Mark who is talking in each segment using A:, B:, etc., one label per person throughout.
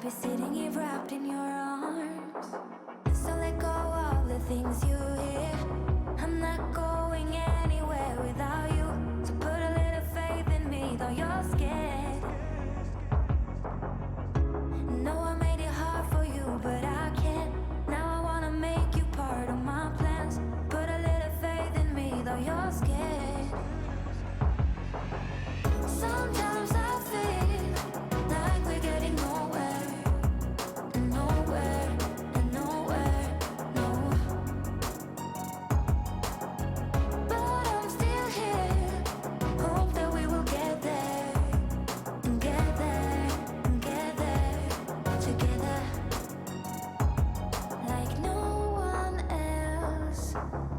A: be sitting here wrapped in your arms. So let go of the things you hear. I'm not going anywhere without you. So put a little faith in me, though you're scared. No, I made it hard for you, but I can't. Now I wanna make you part of my plans. Put a little faith in me, though you're scared. Sometimes I feel like we're getting nowhere, nowhere, and nowhere, no. But I'm still here, hope that we will get there, get there, get there, together. Like no one else,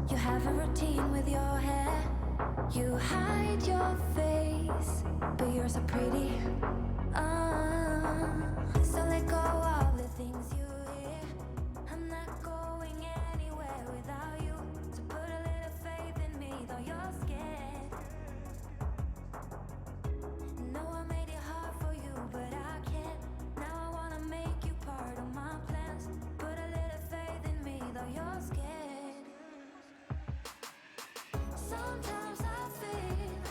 A: you have a routine with your hair. You hide your face, but you're so pretty. So let go of the things you hear. I'm not going anywhere without you. So put a little faith in me, though you're scared. No, I made it hard for you, but I can't. Now I wanna make you part of my plans. Put a little faith in me, though you're scared. Sometimes I feel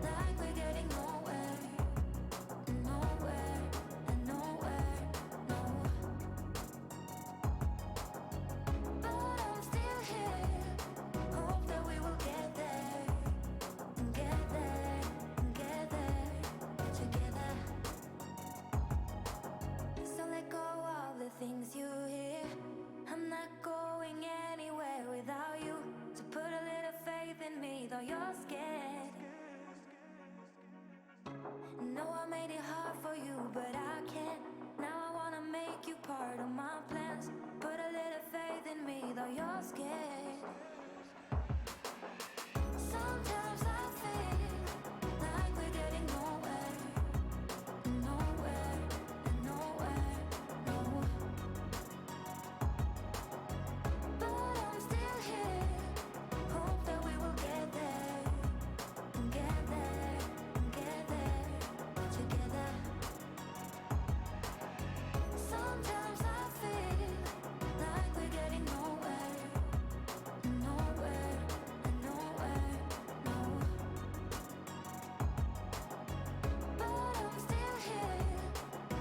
A: like we're getting nowhere, nowhere, and nowhere, no. But I'm still here, hope that we will get there, get there, get there, together. So let go of the things you hear. I'm not going anywhere without you. So put a little faith in me, though you're scared. No, I made it hard for you, but I can't. Now I wanna make you part of my plans. Put a little faith in me, though you're scared. Sometimes I feel like we're getting nowhere, nowhere, and nowhere, no. But I'm still here, hope that we will get there, get there, get there, together. Sometimes I feel like we're getting nowhere, nowhere, and nowhere, no. But I'm still here,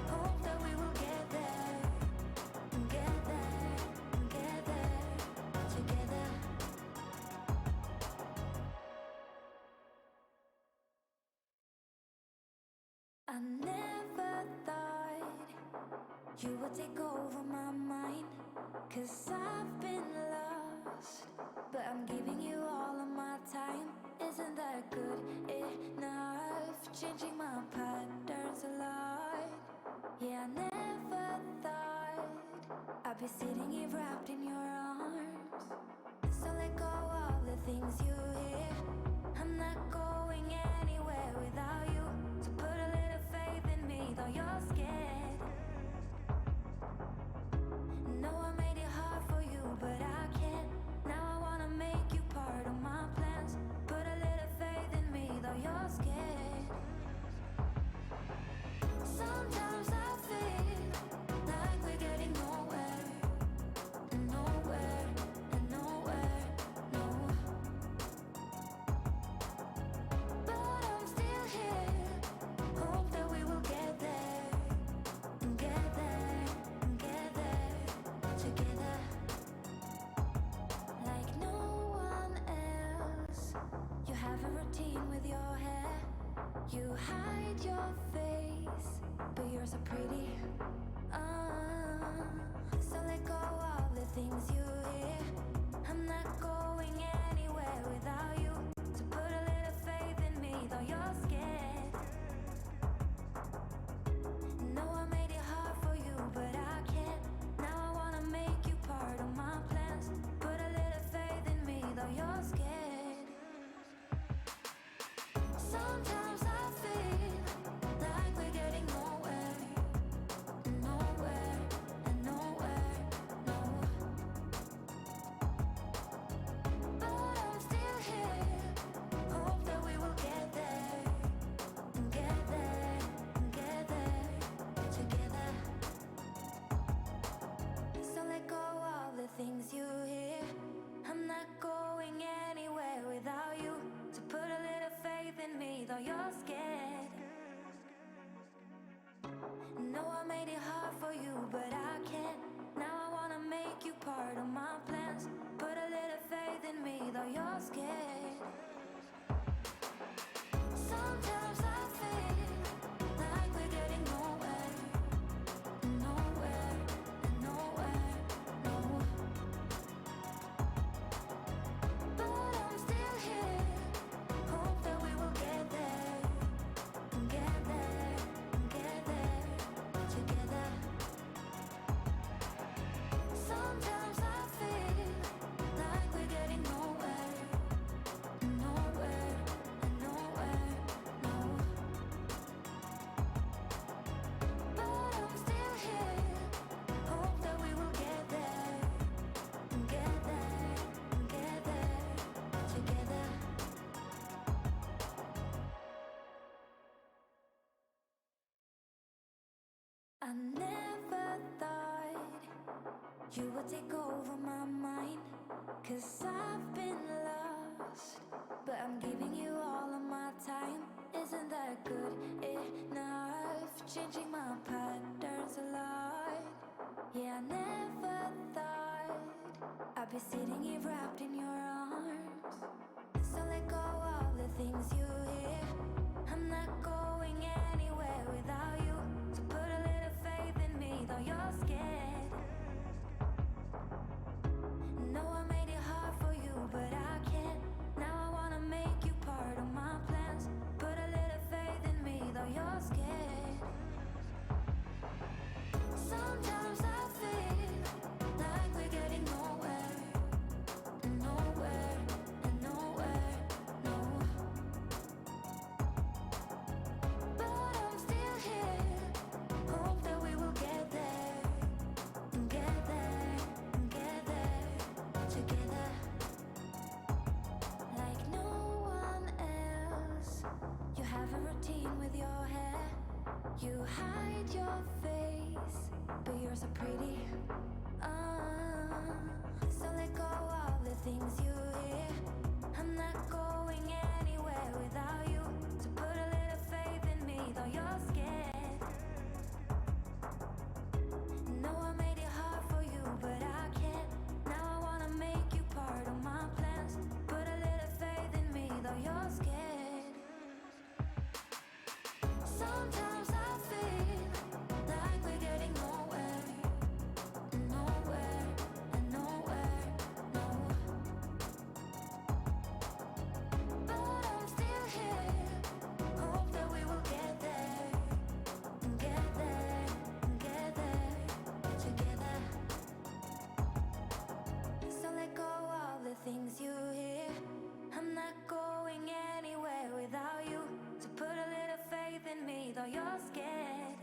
A: hope that we will get there, get there, get there, together. I never thought you would take over my mind, 'cause I've been lost, but I'm giving you all of my time. Isn't that good enough? Changing my patterns a lot. Yeah, I never thought I'd be sitting here wrapped in your arms. So let go of the things you hear. I'm not going anywhere without you. So put a little faith in me, though you're scared. No, I made it hard for you, but I can't. Now I wanna make you part of my plans. Put a little faith in me, though you're scared. Sometimes I feel like we're getting nowhere, nowhere, and nowhere, no. But I'm still here, hope that we will get there, get there, get there, together. Like no one else, you have a routine with your hair. You hide your face, but you're so pretty. So let go of the things you hear. I'm not going anywhere without you. So put a little faith in me, though you're scared. No, I made it hard for you, but I can't. Now I wanna make you part of my plans. Put a little faith in me, though you're scared. Sometimes I feel like we're getting nowhere, nowhere, and nowhere, no. But I'm still here, you're scared. No, I made it hard for you, but I can't. Now I wanna make you part of my plans. Put a little faith in me, though you're scared. Sometimes I feel like we're getting nowhere, nowhere, nowhere, no. But I'm still here, hope that we will get there, get there, get there, together. Sometimes I feel like we're getting nowhere, nowhere, nowhere, no. But I'm still here, hope that we will get there, get there, get there, together. I never thought you would take over my mind, 'cause I've been lost, but I'm giving you all of my time. Isn't that good enough? Changing my patterns a lot. Yeah, I never thought I'd be sitting here wrapped in your arms. So let go of the things you hear. I'm not going anywhere without you. So put a little faith in me, though you're scared. No, I made it hard for you, but I can't. Now I wanna make you part of my plans. Put a little faith in me, though you're scared. Sometimes I feel like we're getting nowhere, nowhere, nowhere, no. But I'm still here, hope that we will get there, get there, get there, together. Like no one else, you have a routine with your hair. You hide your face, but you're so pretty. So let go of the things you hear. I'm not going anywhere without you. So put a little faith in me, though you're scared. No, I made it hard for you, but I can't. Now I wanna make you part of my plans. Put a little faith in me, though you're scared. Sometimes I feel like we're getting nowhere, nowhere, nowhere, no. But I'm still here, hope that we will get there, get there, get there, together. So let go of the things you hear. I'm not going anywhere without you. So put a little faith in me, though you're scared.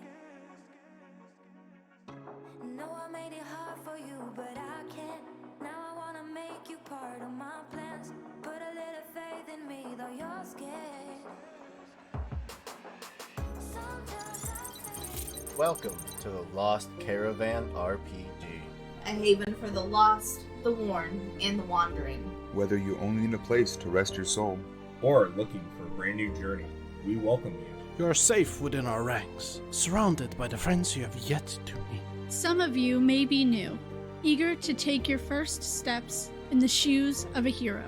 A: No, I made it hard for you, but I can't. Now I wanna make you part of my plans. Put a little faith in me, though you're scared. Sometimes I feel
B: Welcome to the Lost Caravan RPG.
C: A haven for the lost, the worn, and the wandering.
D: Whether you only need a place to rest your soul,
E: or looking for a brand new journey, we welcome you.
F: You are safe within our ranks, surrounded by the friends you have yet to meet.
G: Some of you may be new, eager to take your first steps in the shoes of a hero.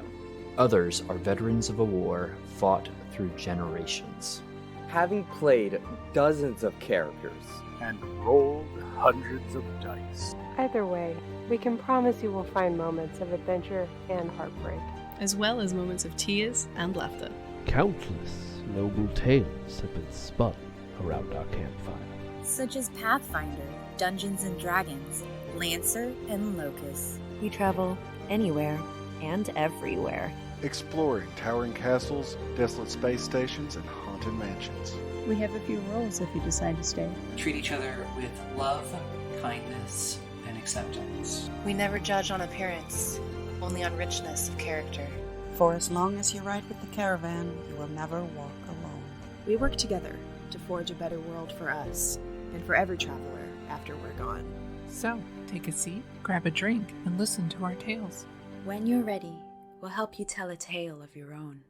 H: Others are veterans of a war fought through generations.
I: Having played dozens of characters
J: and rolled hundreds of dice.
K: Either way, we can promise you will find moments of adventure and heartbreak,
L: as well as moments of tears and laughter.
M: Countless noble tales have been spun around our campfire,
N: such as Pathfinder, Dungeons and Dragons, Lancer, and Locust.
O: We travel anywhere and everywhere,
P: exploring towering castles, desolate space stations, and haunted mansions.
Q: We have a few roles if you decide to stay.
R: Treat each other with love, kindness, and acceptance.
S: We never judge on appearance, only on richness of character.
T: For as long as you ride with the caravan, you will never walk alone.
U: We work together to forge a better world for us and for every traveler after we're gone.
V: So, take a seat, grab a drink, and listen to our tales.
N: When you're ready, we'll help you tell a tale of your own.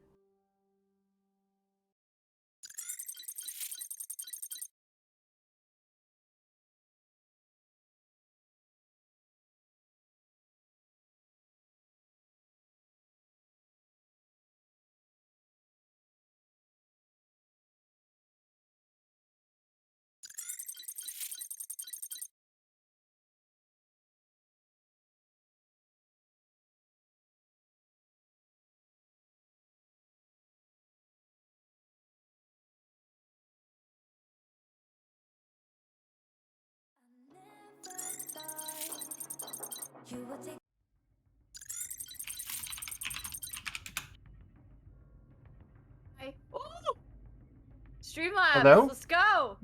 A: Streamlabs,
B: Hello?
A: let's go!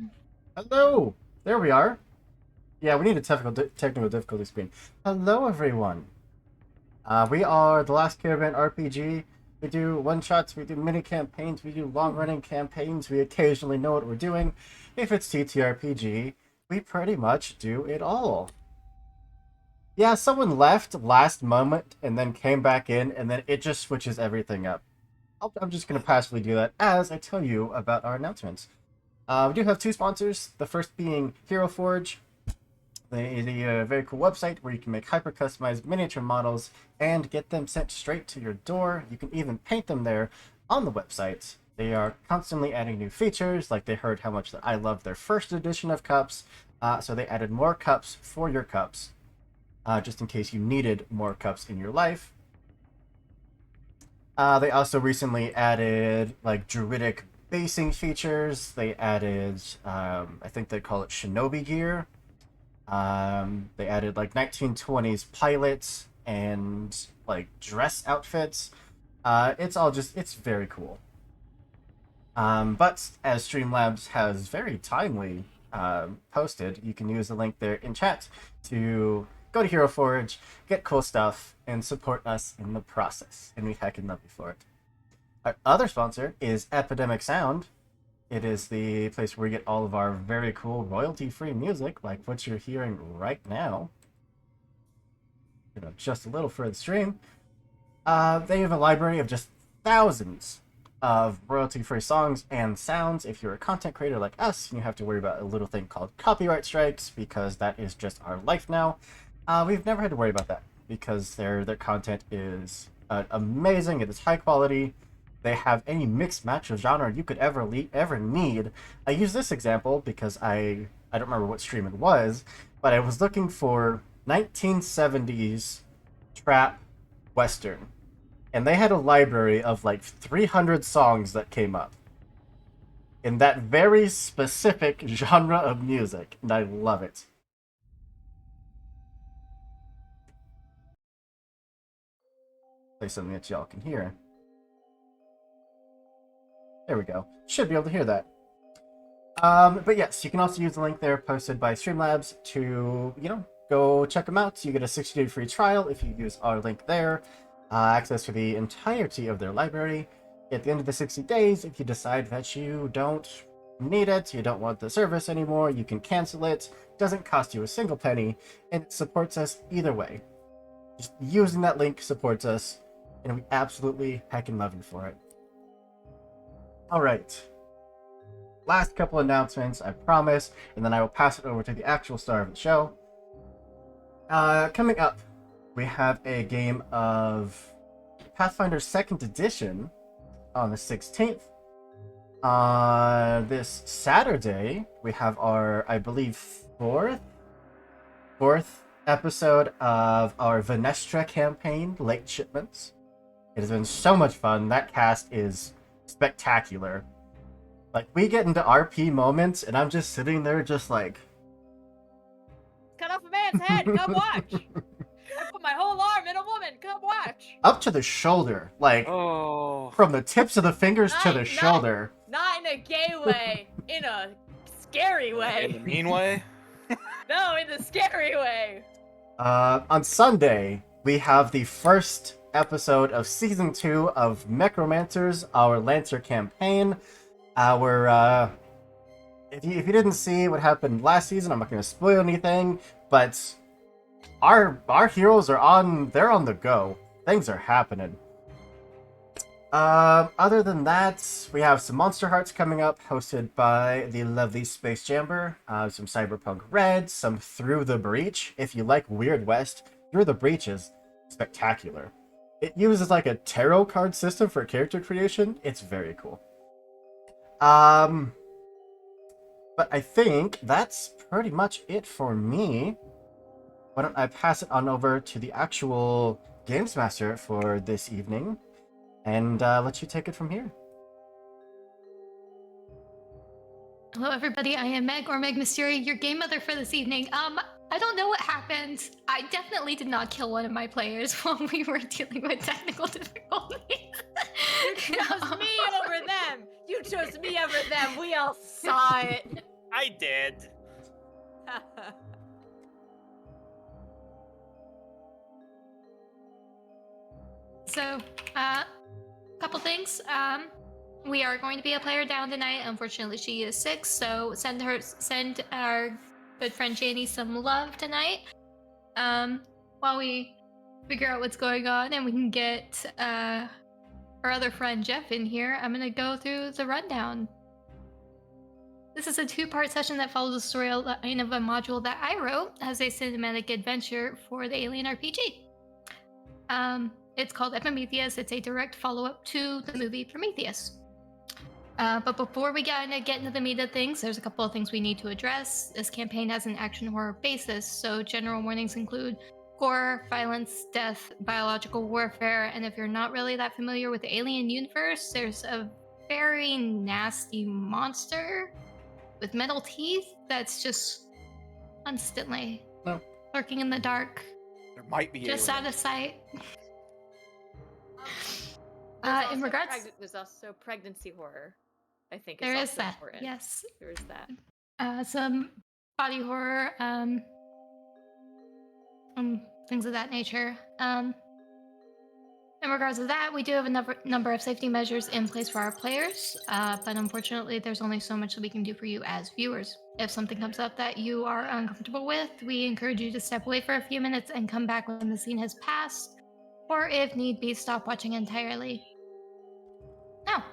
B: Hello! There we are. Yeah, we need a technical difficulty screen. Hello, everyone. We are The Last Caravan RPG. We do one-shots, we do mini-campaigns, we do long-running campaigns, we occasionally know what we're doing. If it's TTRPG, we pretty much do it all. Yeah, someone left last moment and then came back in, and then it just switches everything up. I'm just going to passively do that as I tell you about our announcements. We do have two sponsors, the first being Hero Forge. They is a very cool website where you can make hyper-customized miniature models and get them sent straight to your door. You can even paint them there on the website. They are constantly adding new features, like they heard how much that I love their first edition of cups, so they added more cups for your cups, just in case you needed more cups in your life. They also recently added like druidic basing features. They added, I think they call it shinobi gear. They added like 1920s pilots and like dress outfits. It's very cool. But as Streamlabs has very timely posted, you can use the link there in chat to go to Hero Forge, get cool stuff, and support us in the process. And we heckin' love you for it. Our other sponsor is Epidemic Sound. It is the place where we get all of our very cool royalty-free music, like what you're hearing right now. Just a little for the stream. They have a library of just thousands of royalty-free songs and sounds. If you're a content creator like us, you have to worry about a little thing called copyright strikes, because that is just our life now. We've never had to worry about that, because their content is amazing. It is high quality. They have any mixed match of genre you could ever need. I use this example because I don't remember what stream it was, but I was looking for 1970s trap western, and they had a library of like 300 songs that came up in that very specific genre of music, and I love it. Play something that y'all can hear. There we go. Should be able to hear that. But yes, you can also use the link there posted by Streamlabs to, go check them out. You get a 60-day free trial if you use our link there. Access to the entirety of their library. At the end of the 60 days, if you decide that you don't need it, you don't want the service anymore, you can cancel it. It doesn't cost you a single penny, and it supports us either way. Just using that link supports us, and we absolutely heckin' love you for it. Alright. Last couple announcements, I promise, and then I will pass it over to the actual star of the show. Coming up, we have a game of Pathfinder 2nd Edition on the 16th. This Saturday, we have our, I believe, fourth episode of our Venestra campaign, Late Shipments. It has been so much fun. That cast is spectacular. Like, we get into RP moments, and I'm just sitting there just like...
A: Cut off a man's head, come watch! I put my whole arm in a woman, come watch!
B: Up to the shoulder. Like, from the tips of the fingers to the shoulder.
A: Not in a gay way, in a scary way.
W: In the mean way?
A: No, in the scary way.
B: On Sunday, we have the first episode of Season 2 of Necromancers, our Lancer campaign. If you didn't see what happened last season, I'm not going to spoil anything, but our heroes are on the go. Things are happening. Other than that, we have some Monster Hearts coming up, hosted by the lovely Space Jamber, some Cyberpunk Red, some Through the Breach. If you like Weird West, Through the Breach is spectacular. It uses like a tarot card system for character creation. It's very cool. But I think that's pretty much it for me. Why don't I pass it on over to the actual Games Master for this evening, and let you take it from here.
X: Hello everybody, I am Meg, or MeggMysteria, your game mother for this evening.
C: I don't know what happened. I definitely did not kill one of my players while we were dealing with technical difficulties.
A: You chose me over them. You chose me over them. We all saw it.
D: I did.
C: So, couple things. We are going to be a player down tonight. Unfortunately, she is sick, so send our good friend Janie some love tonight. While we figure out what's going on and we can get our other friend Jeff in here, I'm gonna go through the rundown. This is a 2-part session that follows the storyline of a module that I wrote as a cinematic adventure for the Alien RPG. It's called Epimethius. It's a direct follow-up to the movie Prometheus. But before we get into the meat of things, there's a couple of things we need to address. This campaign has an action horror basis, so general warnings include gore, violence, death, biological warfare, and if you're not really that familiar with the Alien universe, there's a very nasty monster with metal teeth that's just constantly lurking in the dark.
D: There might be
C: just out of sight. In regards,
A: there's also pregnancy horror. I think
C: there
A: is
C: is that.
A: Important.
C: Yes,
A: there is that.
C: Some body horror, things of that nature. In regards to that, we do have a number of safety measures in place for our players, but unfortunately, there's only so much that we can do for you as viewers. If something comes up that you are uncomfortable with, we encourage you to step away for a few minutes and come back when the scene has passed, or if need be, stop watching entirely. Now,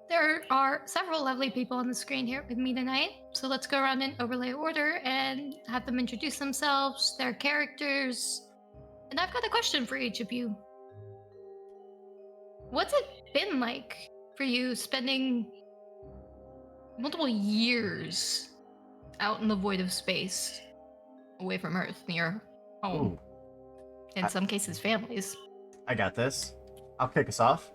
C: there are several lovely people on the screen here with me tonight, so let's go around in overlay order and have them introduce themselves, their characters, and I've got a question for each of you. What's it been like for you spending multiple years out in the void of space, away from Earth, near home? In some cases, families.
B: I got this. I'll kick us off.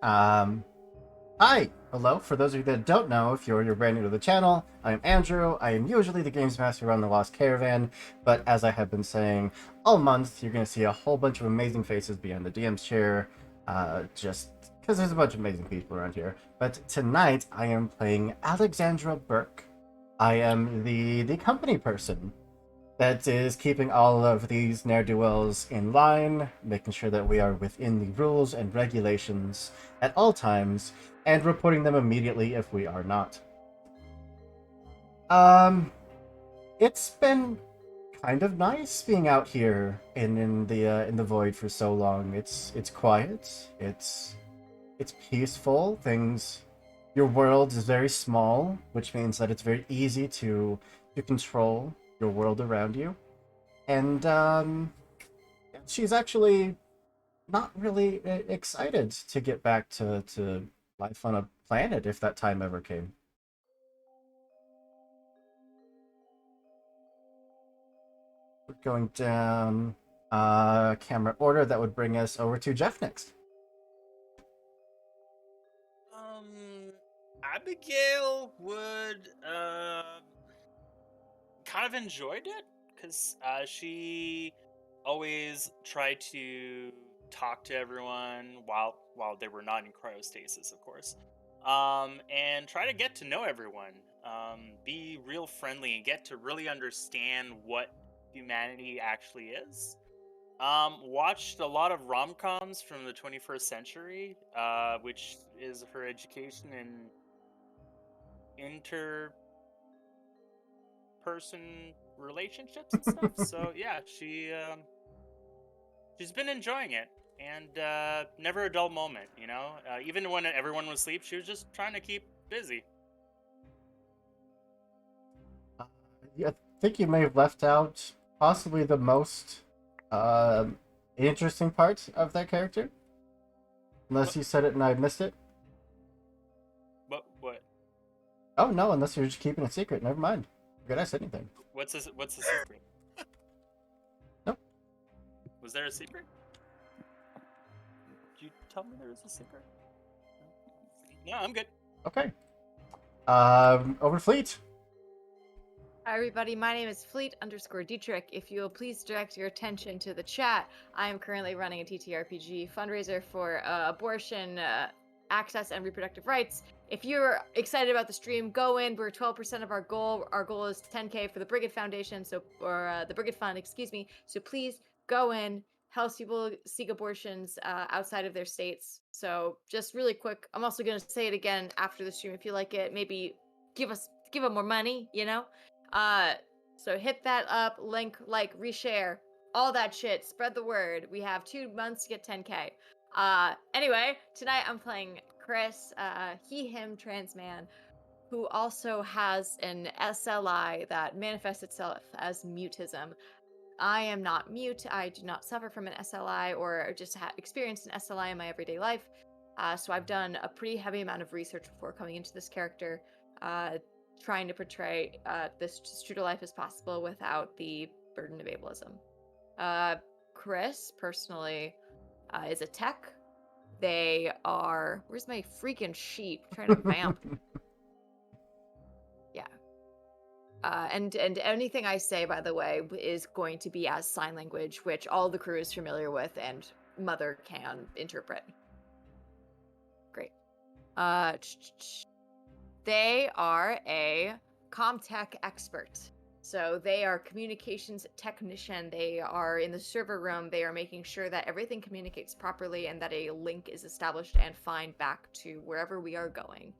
B: Hi! Hello, for those of you that don't know, if you're brand new to the channel, I'm Andrew. I am usually the Games Master around the Lost Caravan, but as I have been saying all month, you're going to see a whole bunch of amazing faces behind the DM's chair, just because there's a bunch of amazing people around here. But tonight, I am playing Alexandra Burke. I am the company person that is keeping all of these ne'er-do-wells in line, making sure that we are within the rules and regulations at all times, and reporting them immediately if we are not. It's been kind of nice being out here in the void for so long. It's quiet. It's peaceful. Your world is very small, which means that it's very easy to control your world around you. And she's actually not really excited to get back to life on a planet if that time ever came. We're going down camera order. That would bring us over to Jeff next.
D: Abigail would kind of enjoyed it because she always tried to talk to everyone while they were not in cryostasis, of course, and try to get to know everyone, be real friendly, and get to really understand what humanity actually is. Watched a lot of rom-coms from the 21st century, which is her education in inter-person relationships and stuff. So yeah, she's been enjoying it, and never a dull moment, you know. Even when everyone was asleep, she was just trying to keep busy.
B: I think you may have left out possibly the most interesting part of that character, unless you said it and I missed it.
D: What?
B: Oh no, unless you're just keeping it secret. Never mind. Forget I said anything.
D: What's the secret?
B: Nope.
D: Was there a secret? Did you tell me there was a secret? No, I'm good.
B: Okay. Over to Fleet.
A: Hi everybody, my name is Fleet_Dietrich. If you will please direct your attention to the chat, I am currently running a TTRPG fundraiser for abortion, access, and reproductive rights. If you're excited about the stream, go in. We're 12% of our goal. Our goal is 10K for the Brigid Foundation, or the Brigid Fund, excuse me. So please go in, help people seek abortions outside of their states. So just really quick, I'm also going to say it again after the stream if you like it. Maybe give them more money, you know? So hit that up, link, like, reshare, all that shit. Spread the word. We have 2 months to get 10K. Anyway, tonight I'm playing Chris, he, him, trans man, who also has an SLI that manifests itself as mutism. I am not mute. I do not suffer from an SLI or just experienced an SLI in my everyday life. So I've done a pretty heavy amount of research before coming into this character, trying to portray this as true to life as possible without the burden of ableism. Chris, personally, is a tech. They are... Where's my freaking sheet? I'm trying to vamp. Yeah. And anything I say, by the way, is going to be as sign language, which all the crew is familiar with and Mother can interpret. Great. They are a Comtech expert. So they are communications technician. They are in the server room. They are making sure that everything communicates properly and that a link is established and find back to wherever we are going.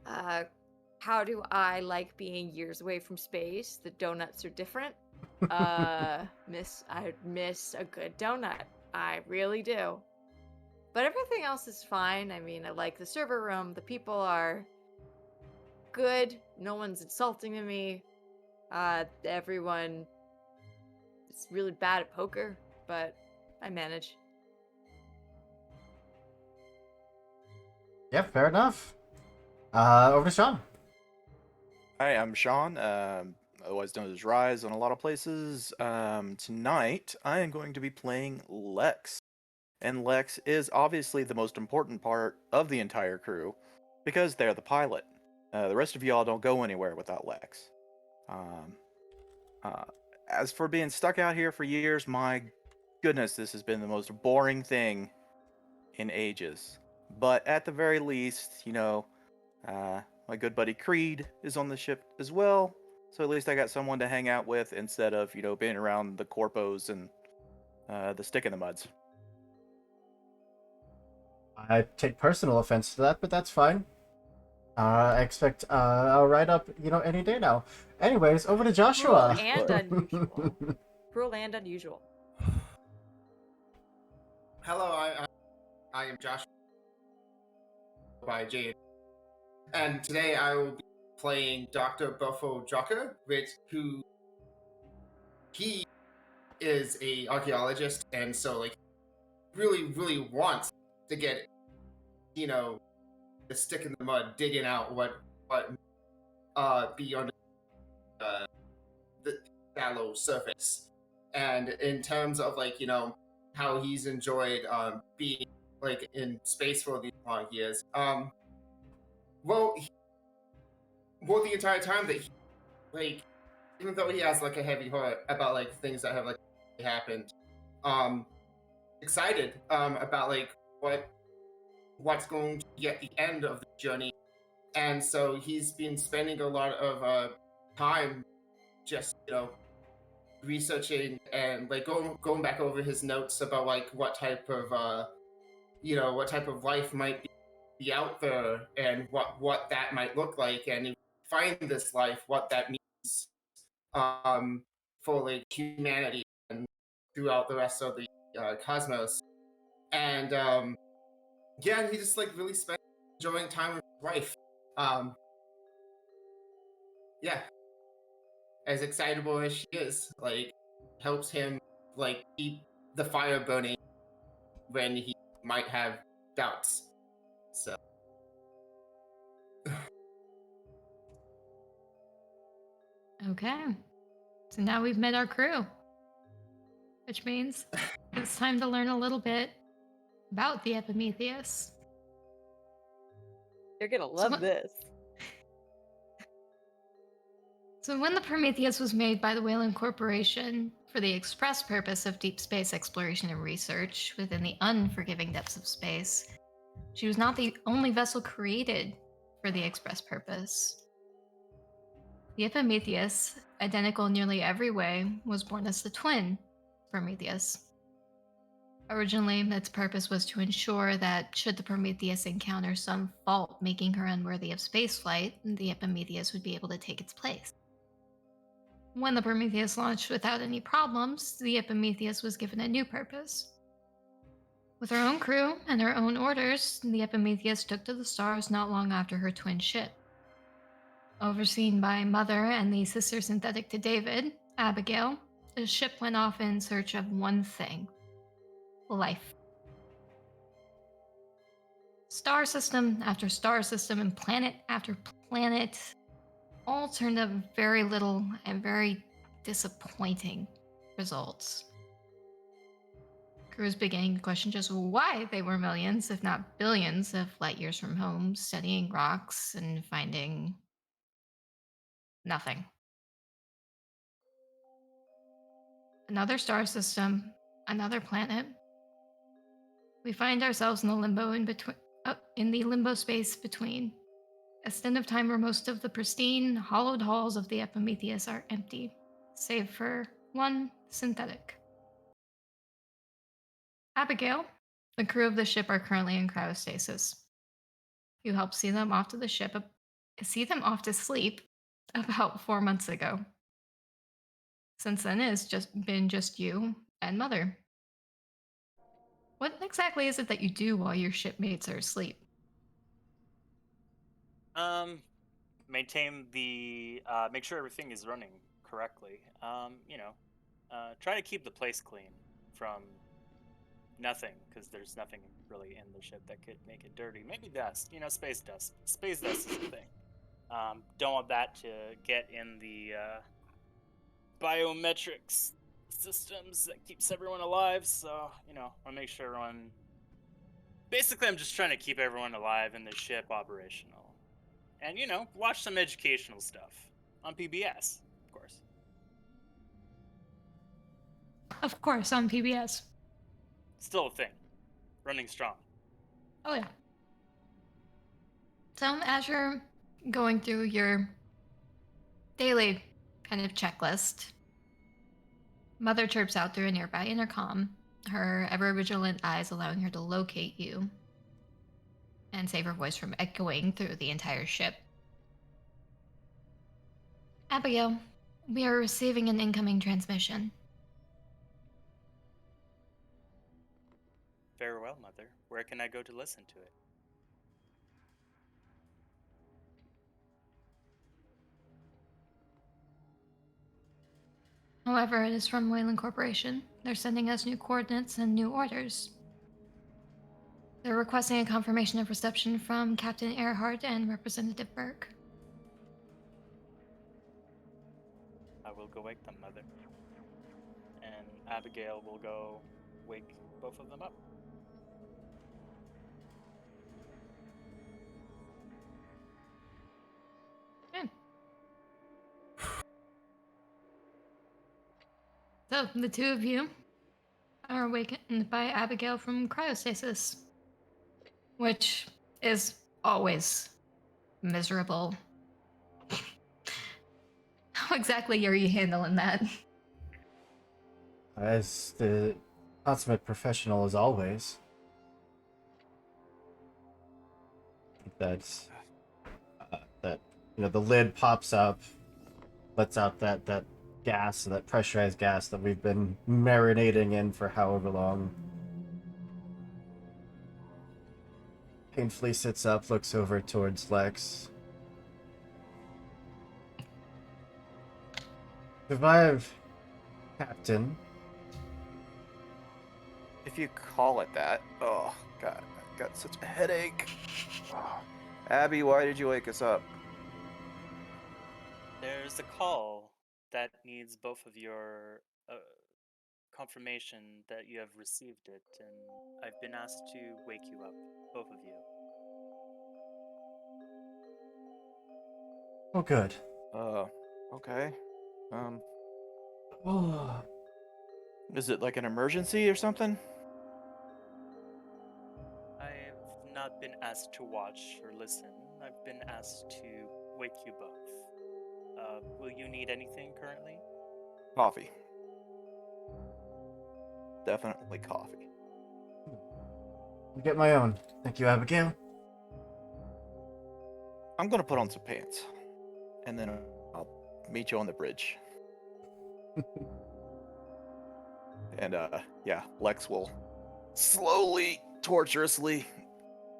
A: How do I like being years away from space? The donuts are different. I miss a good donut. I really do. But everything else is fine. I mean, I like the server room. The people are good. No one's insulting to me. Everyone is really bad at poker, but I manage.
B: Yeah, fair enough. Over to Sean.
E: Hi, I'm Sean, otherwise known as Rise on a lot of places. Tonight, I am going to be playing Lex. And Lex is obviously the most important part of the entire crew, because they're the pilot. The rest of y'all don't go anywhere without Lex. As for being stuck out here for years, my goodness, this has been the most boring thing in ages. But at the very least, you know, my good buddy Creed is on the ship as well, so at least I got someone to hang out with instead of, you know, being around the corpos and the stick in the muds.
B: I take personal offense to that, but that's fine. I expect I'll write up, you know, any day now. Anyways, over to Joshua.
A: Cruel and unusual. Cruel and unusual.
F: Hello, I am Joshua by Jade. And today I will be playing Dr. Buffo Jocker, he is a archaeologist, and so like really wants to get, you know, the stick in the mud, digging out what be under the shallow surface. And in terms of like, you know, how he's enjoyed being like in space for these long years, well, the entire time that he, like, even though he has like a heavy heart about like things that have like happened, excited about like what's going to be at the end of the journey. And so he's been spending a lot of time just, you know, researching and like going back over his notes about like what type of you know, what type of life might be out there and what that might look like, and if you find this life, what that means for like humanity and throughout the rest of the cosmos. And yeah, he just like really spent enjoying time with his wife. Yeah, as excitable as she is, like helps him like keep the fire burning when he might have doubts. So
C: Okay. So now we've met our crew, which means it's time to learn a little bit about the Epimethius.
A: You're gonna love this.
C: So when the Prometheus was made by the Wayland Corporation for the express purpose of deep space exploration and research within the unforgiving depths of space, she was not the only vessel created for the express purpose. The Epimethius, identical in nearly every way, was born as the twin Prometheus. Originally, its purpose was to ensure that should the Prometheus encounter some fault making her unworthy of spaceflight, the Epimetheus would be able to take its place. When the Prometheus launched without any problems, the Epimetheus was given a new purpose. With her own crew and her own orders, the Epimetheus took to the stars not long after her twin ship. Overseen by Mother and the sister synthetic to David, Abigail, the ship went off in search of one thing: life. Star system after star system and planet after planet all turned up very little and very disappointing results. Crews beginning to question just why they were millions, if not billions, of light years from home, studying rocks and finding nothing. Another star system, another planet. We find ourselves in the limbo in the limbo space between. A stint of time where most of the pristine, hollowed halls of the Epimetheus are empty, save for one synthetic. Abigail, the crew of the ship are currently in cryostasis. You helped see them off to sleep about 4 months ago. Since then, it's been just you and Mother. What exactly is it that you do while your shipmates are asleep?
D: Maintain the make sure everything is running correctly. Try to keep the place clean from nothing, because there's nothing really in the ship that could make it dirty. Maybe dust, space dust. Space dust is a thing. Don't want that to get in the biometrics systems that keeps everyone alive. So, want to make sure everyone. Basically, I'm just trying to keep everyone alive in the ship operational. And, watch some educational stuff on PBS, of course.
C: Of course, on PBS.
D: Still a thing. Running strong.
C: Oh, yeah. So, as you're going through your daily kind of checklist, Mother chirps out through a nearby intercom, her ever-vigilant eyes allowing her to locate you and save her voice from echoing through the entire ship. Abigail, we are receiving an incoming transmission.
D: Very well, Mother. Where can I go to listen to it?
C: However, it is from Wayland Corporation. They're sending us new coordinates and new orders. They're requesting a confirmation of reception from Captain Earhart and Representative Burke.
D: I will go wake them, Mother. And Abigail will go wake both of them up.
C: Okay. So, the two of you are awakened by Abigail from cryostasis, which is always miserable. How exactly are you handling that?
B: As the consummate professional as always. That's that the lid pops up, lets out that gas, that pressurized gas that we've been marinating in for however long. Painfully sits up, looks over towards Lex. Survive, Captain.
E: If you call it that. Oh, God. I've got such a headache. Oh. Abby, why did you wake us up?
D: There's a call that needs both of your confirmation that you have received it, and I've been asked to wake you up, both of you.
B: Oh, good.
E: Okay.
B: Oh,
E: Is it like an emergency or something?
D: I've not been asked to watch or listen. I've been asked to wake you both. Will you need anything currently?
E: Coffee. Definitely coffee.
B: I'll get my own. Thank you, Abigail.
E: I'm gonna put on some pants, and then I'll meet you on the bridge. And yeah, Lex will slowly, torturously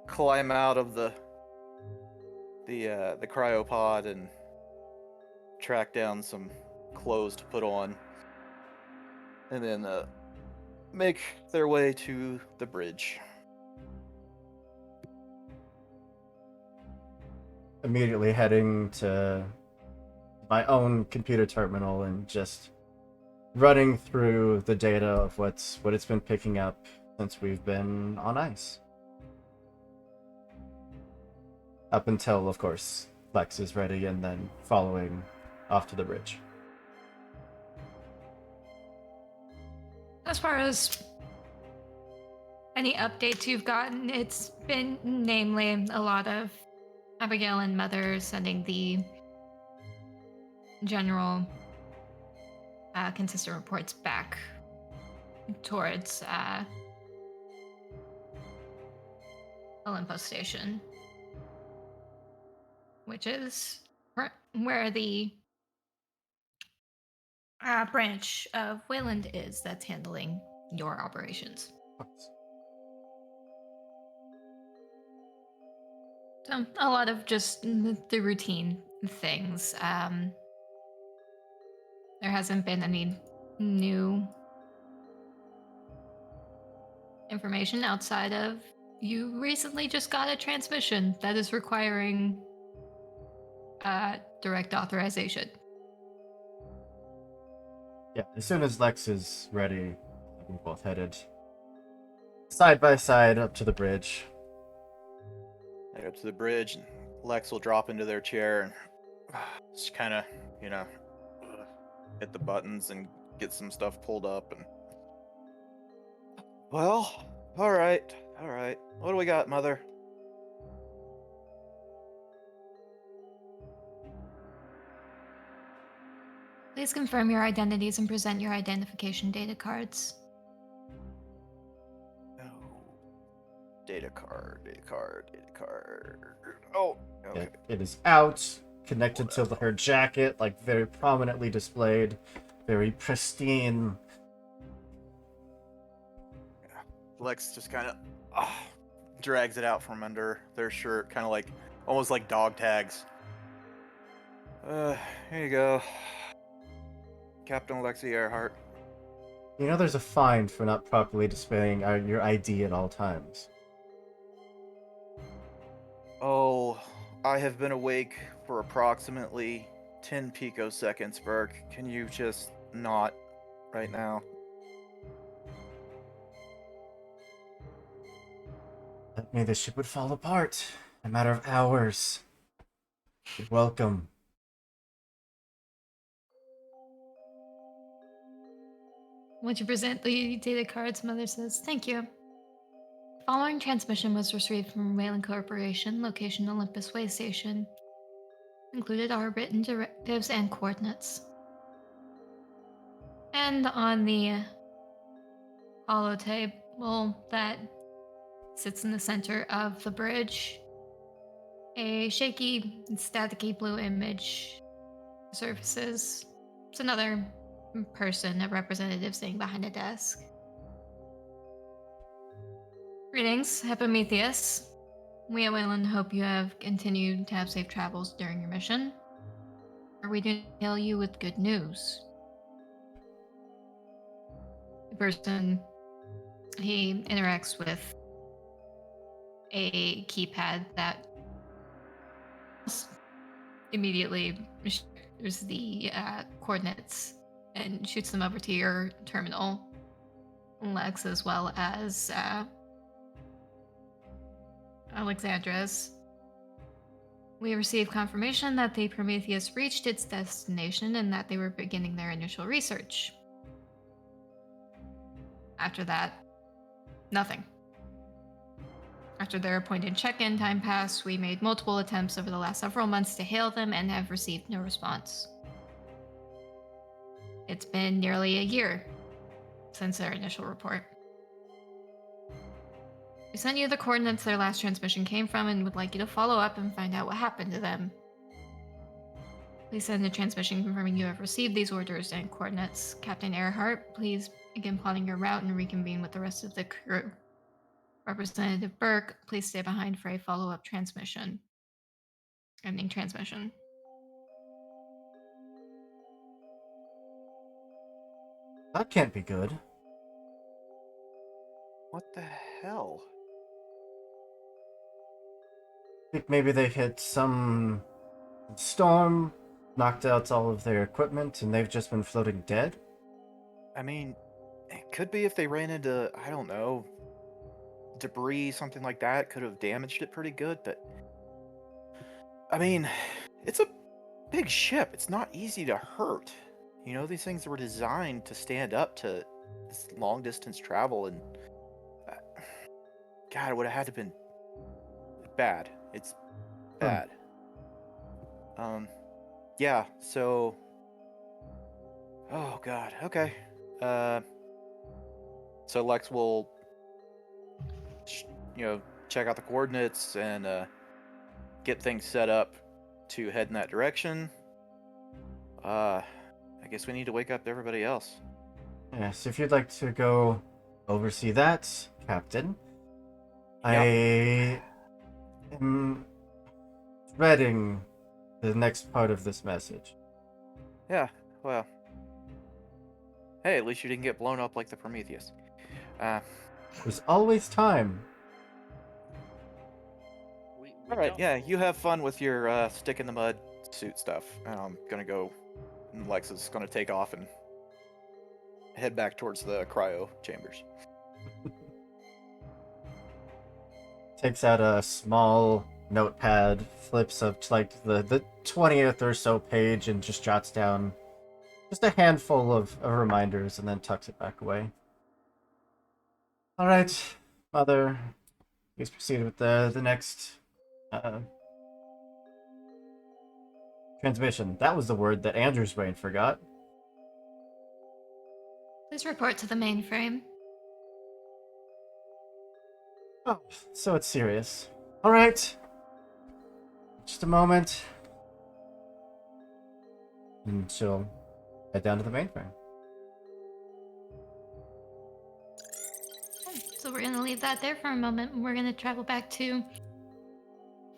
E: climb out of the cryopod and track down some clothes to put on, and then make their way to the bridge.
B: Immediately heading to my own computer terminal and just running through the data of what it's been picking up since we've been on ice. Up until, of course, Lex is ready, and then following off to the bridge.
C: As far as any updates you've gotten, it's been namely a lot of Abigail and Mother sending the general consistent reports back towards Olympus Station, which is where the branch of Wayland is that's handling your operations. So a lot of just the routine things. There hasn't been any new information outside of you recently just got a transmission that is requiring direct authorization.
B: Yeah, as soon as Lex is ready, we both headed side by side up to the bridge.
E: Head up to the bridge, and Lex will drop into their chair and just kind of, hit the buttons and get some stuff pulled up. And well, all right. What do we got, Mother?
C: Please confirm your identities and present your identification data cards.
E: Data card. Oh, okay.
B: It is out, connected to her jacket, like very prominently displayed, very pristine.
E: Lex just kind of drags it out from under their shirt, kind of like, almost like dog tags. Here you go. Captain Lexi Earhart.
B: You know there's a fine for not properly displaying your ID at all times.
E: Oh, I have been awake for approximately 10 picoseconds, Burke. Can you just not right now?
B: That means the ship would fall apart in a matter of hours. You're welcome.
C: Once you present the data cards, Mother says, "Thank you. Following transmission was received from Wayland Corporation, location Olympus Way Station. Included are written directives and coordinates." And on the holotable that sits in the center of the bridge, a shaky, staticky blue image surfaces. It's another person, a representative sitting behind a desk. "Greetings, Epimethius. We at Wayland hope you have continued to have safe travels during your mission. Are we to hail you with good news?" The person, he interacts with a keypad that immediately shares the coordinates and shoots them over to your terminal, Lex, as well as Alexandra's. We received confirmation that the Prometheus reached its destination and that they were beginning their initial research. After that, nothing. After their appointed check-in time passed, we made multiple attempts over the last several months to hail them and have received no response. It's been nearly a year since their initial report. We sent you the coordinates their last transmission came from and would like you to follow up and find out what happened to them. Please send a transmission confirming you have received these orders and coordinates. Captain Earhart, please begin plotting your route and reconvene with the rest of the crew. Representative Burke, please stay behind for a follow-up transmission. Ending transmission.
B: That can't be good.
E: What the hell?
B: Think maybe they hit some storm, knocked out all of their equipment, and they've just been floating dead?
E: I mean, it could be if they ran into, I don't know, debris, something like that. Could have damaged it pretty good, but... I mean, it's a big ship. It's not easy to hurt. You know, these things were designed to stand up to this long-distance travel, and... God, it would have had to have been bad. It's bad. Yeah, so... Oh, God, okay. So Lex will, check out the coordinates and get things set up to head in that direction. I guess we need to wake up everybody else.
B: Yes, if you'd like to go oversee that, Captain.
E: Yep.
B: I am reading the next part of this message.
E: Yeah, well. Hey, at least you didn't get blown up like the Prometheus.
B: There's always time.
E: Alright, yeah, you have fun with your stick in the mud suit stuff. I'm gonna go, and Lex is gonna take off and head back towards the cryo chambers.
B: Takes out a small notepad, flips up to like the 20th or so page, and just jots down just a handful of reminders, and then tucks it back away. Alright, Mother, please proceed with the next transmission. That was the word that Andrew's brain forgot.
C: Please report to the mainframe.
B: Oh, so it's serious. Alright. Just a moment. And she'll head down to the mainframe.
C: So we're going to leave that there for a moment. We're going to travel back to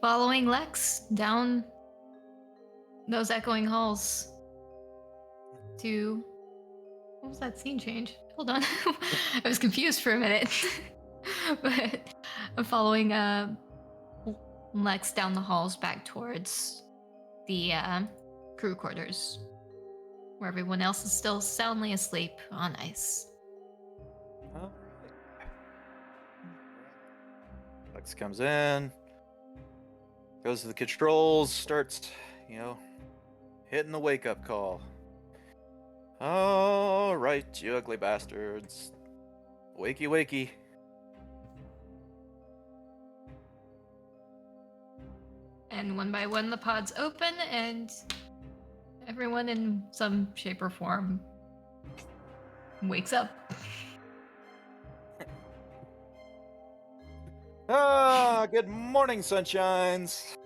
C: following Lex down those echoing halls to... What was that scene change? Hold on. I was confused for a minute. But I'm following Lex down the halls back towards the crew quarters, where everyone else is still soundly asleep on ice.
E: Lex comes in, goes to the controls, starts, hitting the wake-up call. All right, you ugly bastards. Wakey, wakey.
C: And one by one, the pods open, and everyone in some shape or form wakes up.
E: Good morning, sunshines.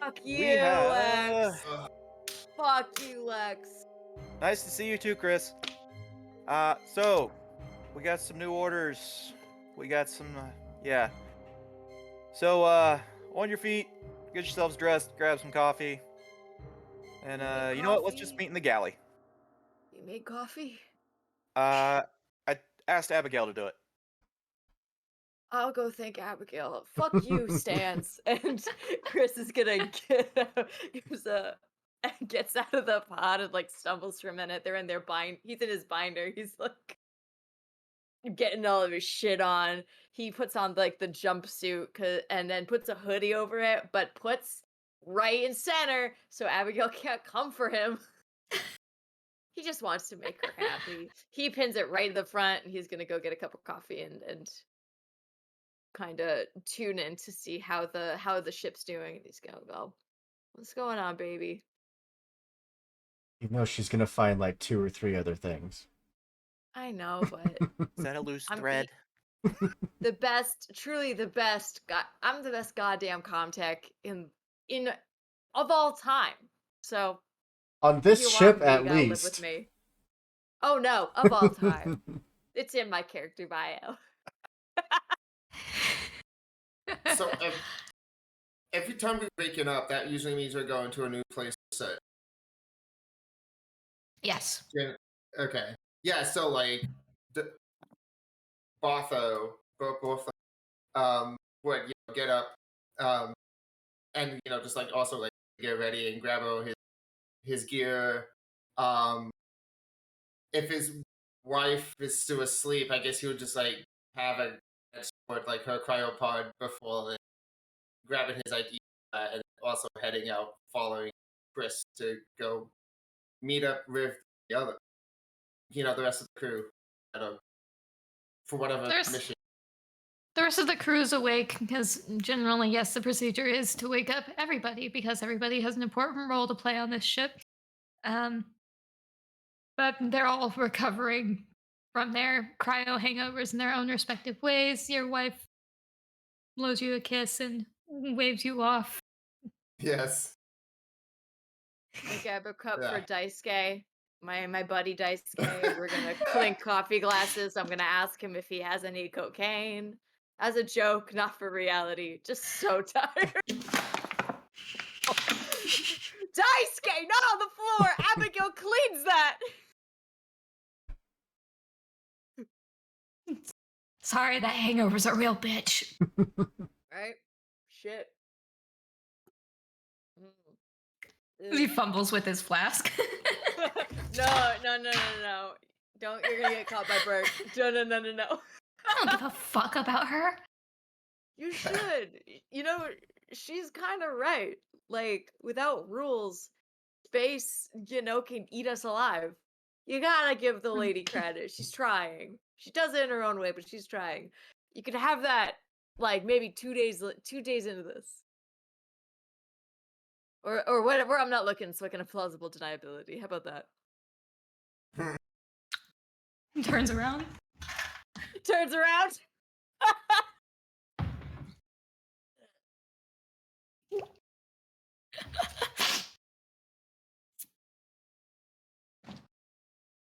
A: Fuck you,
E: We have-
A: Lex. Fuck you, Lex.
E: Nice to see you too, Chris. So, we got some new orders. We got some, yeah. So, on your feet, get yourselves dressed, grab some coffee. And, you know what? Let's just meet in the galley.
A: You made coffee?
E: I asked Abigail to do it.
A: I'll go thank Abigail. Fuck you, Stance. And Chris is gonna gets out of the pod and like stumbles for a minute. They're in their he's in his binder. He's like getting all of his shit on. He puts on like the jumpsuit and then puts a hoodie over it, but puts right in center, so Abigail can't come for him. He just wants to make her happy. He pins it right in the front, and he's gonna go get a cup of coffee and kind of tune in to see how the ship's doing. And he's gonna go, "What's going on, baby?"
B: You know she's gonna find like 2 or 3 other things.
A: I know, but
E: Is that a loose
A: I'm
E: thread?
A: the best, truly the best. I'm the best goddamn comtech in of all time. So
B: On
A: if
B: this
A: you
B: ship,
A: want me, you
B: at
A: gotta live with
B: least.
A: me. Oh no, of all time. It's in my character bio.
F: So every time we're waking up, that usually means we're going to a new place to sit.
C: Yes.
F: Okay. Yeah. So like, Botho, would get up, and just like also like get ready and grab all his gear. If his wife is still asleep, I guess he would just like have a escort like her cryopod before like, grabbing his ID and also heading out following Chris to go meet up with the rest of the crew for whatever mission.
C: The rest of the crew is awake because generally, yes, the procedure is to wake up everybody because everybody has an important role to play on this ship. But they're all recovering from their cryo hangovers in their own respective ways. Your wife blows you a kiss and waves you off.
F: Yes.
A: I grab a cup for Daisuke, my buddy Daisuke. We're gonna clink coffee glasses. I'm gonna ask him if he has any cocaine. As a joke, not for reality. Just so tired. Daisuke, not on the floor! Abigail cleans that!
C: Sorry, that hangover's a real bitch.
A: Right? Shit.
C: He fumbles with his flask.
A: No. Don't, you're gonna get caught by Bert. No.
C: I don't give a fuck about her.
A: You should. She's kind of right. Like, without rules, space, can eat us alive. You gotta give the lady credit. She's trying. She does it in her own way, but she's trying. You could have that, like, maybe 2 days into this. Or whatever. I'm not looking, so I can have plausible deniability. How about that?
C: Turns around.
A: Turns around.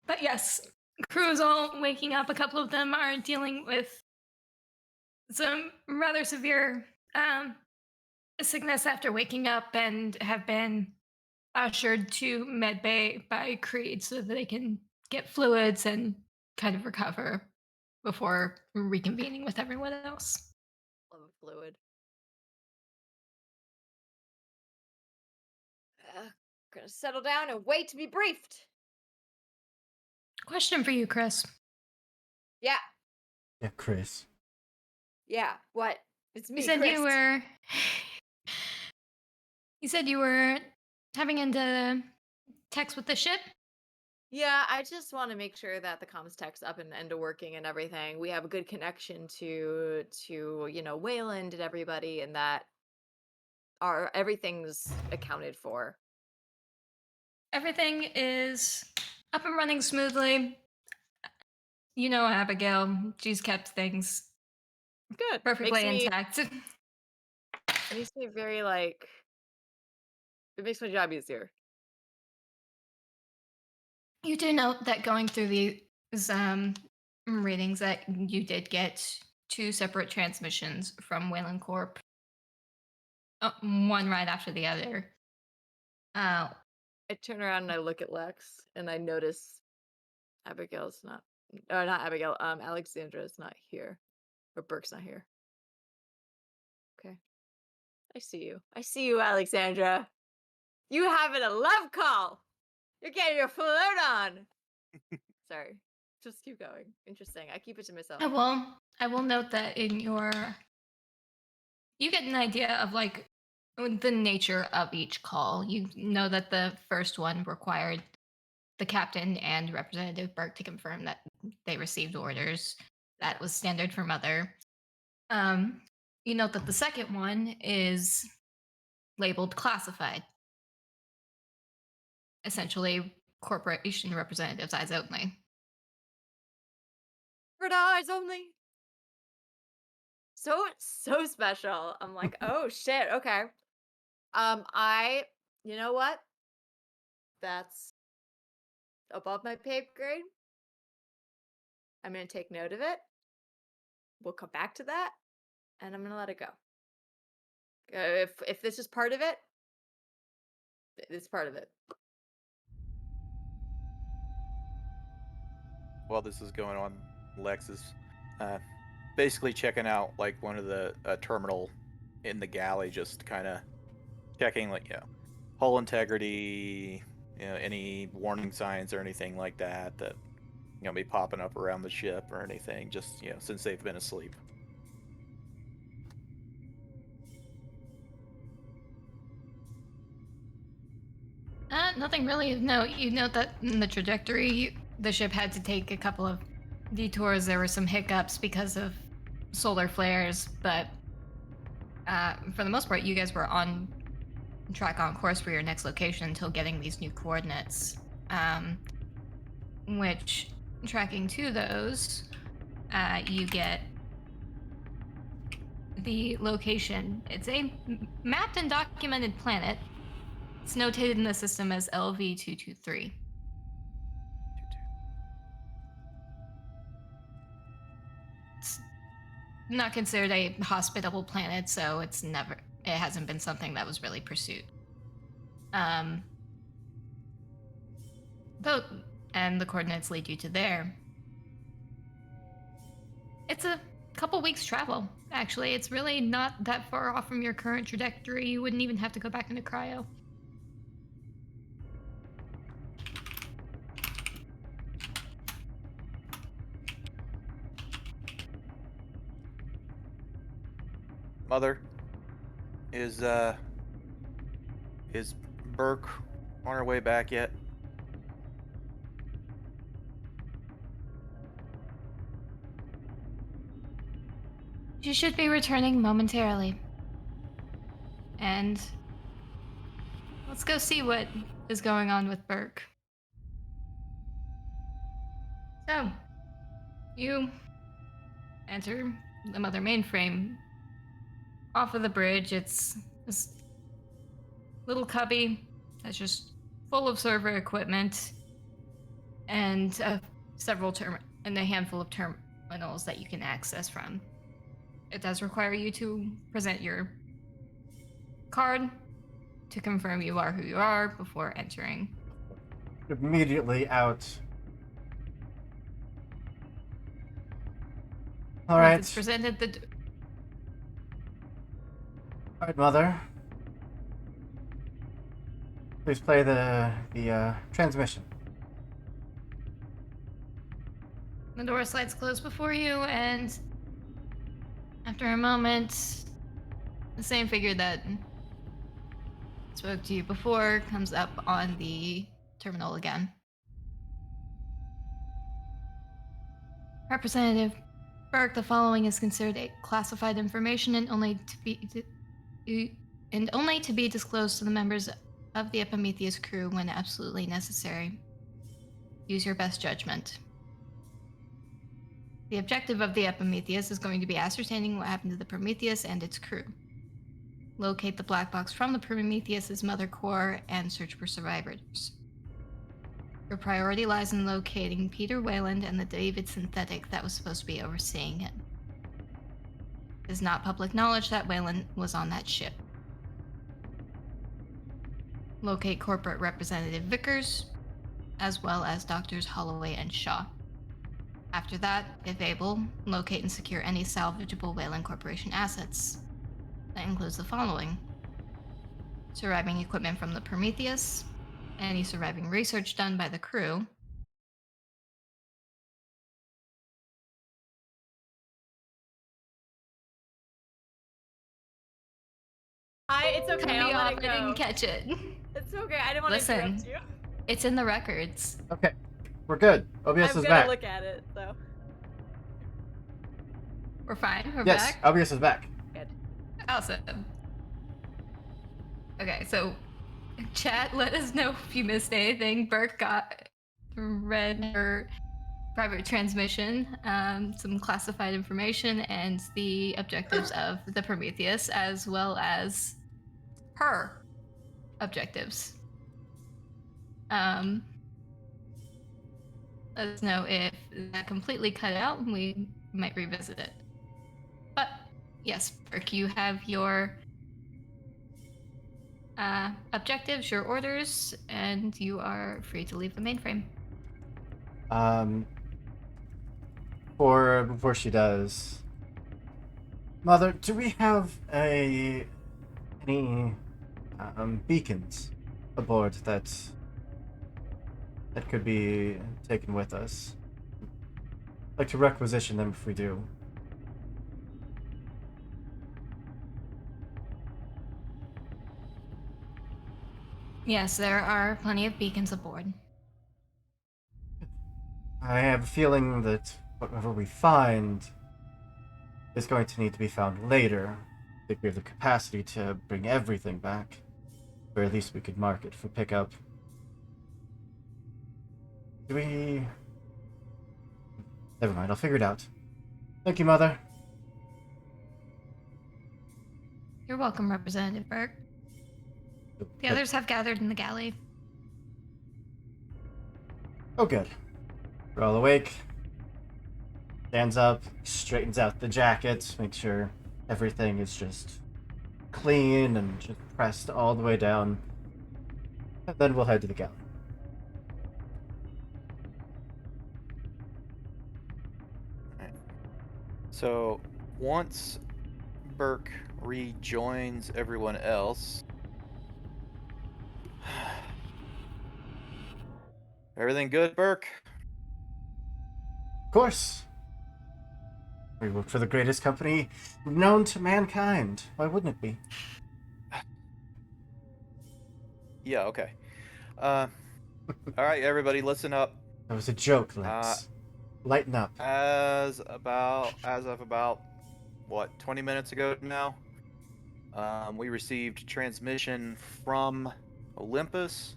C: But yes, crew's all waking up. A couple of them are dealing with some rather severe sickness after waking up and have been ushered to medbay by Creed so that they can get fluids and kind of recover before reconvening with everyone else.
A: Love a fluid. Gonna settle down and wait to be briefed.
C: Question for you, Chris.
A: Yeah.
B: Yeah, Chris.
A: Yeah. What? It's me.
C: You said
A: Chris.
C: You said you were having into text with the ship?
A: Yeah, I just want to make sure that the comms tech's up and working and everything. We have a good connection to Wayland and everybody, and that everything's accounted for.
C: Everything is up and running smoothly. You know Abigail, she's kept things
A: good,
C: perfectly intact.
A: It makes me very it makes my job easier.
C: You do note that going through these readings that you did get 2 separate transmissions from Wayland Corp. One right after the other.
A: I turn around and I look at Lex and I notice Abigail's not Abigail, Alexandra's not here. Or Burke's not here. Okay. I see you, Alexandra. You having a love call. You're getting your flirt on. Sorry. Just keep going. Interesting. I keep it to myself.
C: I will note that in your... You get an idea of the nature of each call. You know that the first one required the captain and Representative Burke to confirm that they received orders. That was standard for Mother. Um, you note that the second one is labeled classified. Essentially, corporation representatives' eyes only.
A: For the eyes only. So special. I'm like, oh shit, okay. You know what? That's above my pay grade. I'm gonna take note of it. We'll come back to that, and I'm gonna let it go. If this is part of it, it's part of it.
E: While this is going on, Lex is basically checking out like one of the terminal in the galley, just kind of checking like hull integrity, any warning signs or anything like that be popping up around the ship or anything. Just since they've been asleep.
C: Nothing really of note. You note that in the trajectory, the ship had to take a couple of detours. There were some hiccups because of solar flares, but for the most part, you guys were on track, on course for your next location until getting these new coordinates. Which, tracking to those, you get the location. It's a mapped and documented planet. It's notated in the system as LV-223. It's not considered a hospitable planet, so it hasn't been something that was really pursued. And the coordinates lead you to there. It's a couple weeks travel, actually. It's really not that far off from your current trajectory. You wouldn't even have to go back into cryo.
E: Mother, is Burke on her way back yet?
C: She should be returning momentarily. And let's go see what is going on with Burke. So, you enter the Mother mainframe. Off of the bridge, it's this little cubby that's just full of server equipment and and a handful of terminals that you can access from. It does require you to present your card to confirm you are who you are before entering.
B: Immediately out. All right.
C: It's presented
B: All right, Mother. Please play the transmission.
C: The door slides closed before you, and after a moment, the same figure that spoke to you before comes up on the terminal again. Representative Burke, the following is considered a classified information and only to be disclosed to the members of the Epimethius crew when absolutely necessary. Use your best judgment. The objective of the Epimethius is going to be ascertaining what happened to the Prometheus and its crew. Locate the black box from the Prometheus's mother core and search for survivors. Your priority lies in locating Peter Wayland and the David synthetic that was supposed to be overseeing him. It is not public knowledge that Wayland was on that ship. Locate corporate representative Vickers, as well as Doctors Holloway and Shaw. After that, if able, locate and secure any salvageable Wayland Corporation assets. That includes the following: surviving equipment from the Prometheus, any surviving research done by the crew,
A: It's okay.
C: Cut me
A: I'll
C: off.
A: let it go.
C: I didn't catch it.
A: It's okay. I didn't want to
C: Listen,
A: interrupt you.
C: it's in the records.
B: Okay, we're good. OBS
A: I'm
B: is
A: gonna
B: back.
A: look at it, so.
C: We're fine. We're
B: Yes,
C: back.
B: OBS is back.
A: Good.
C: Awesome. Okay, so chat, let us know if you missed anything. Burke read her private transmission, some classified information, and the objectives of the Prometheus, as well as her objectives. Let us know if that completely cut out, and we might revisit it. But yes, Burke, you have your objectives, your orders, and you are free to leave the mainframe.
B: Before she does, Mother, do we have any beacons aboard that could be taken with us? I'd like to requisition them if we do.
C: Yes, there are plenty of beacons aboard.
B: I have a feeling that whatever we find is going to need to be found later. I think we have the capacity to bring everything back, or at least we could mark it for pickup. Do we... Never mind, I'll figure it out. Thank you, Mother.
C: You're welcome, Representative Burke. The others have gathered in the galley.
B: Oh, good. We're all awake. Stands up, straightens out the jacket, makes sure everything is just clean and just pressed all the way down. And then we'll head to the galley.
E: So, once Burke rejoins everyone else, everything good, Burke?
B: Of course. We work for the greatest company known to mankind. Why wouldn't it be?
E: Yeah, okay. All right, everybody, listen up.
B: That was a joke, Lex. Lighten up.
E: As of about, what, 20 minutes ago now, we received transmission from Olympus.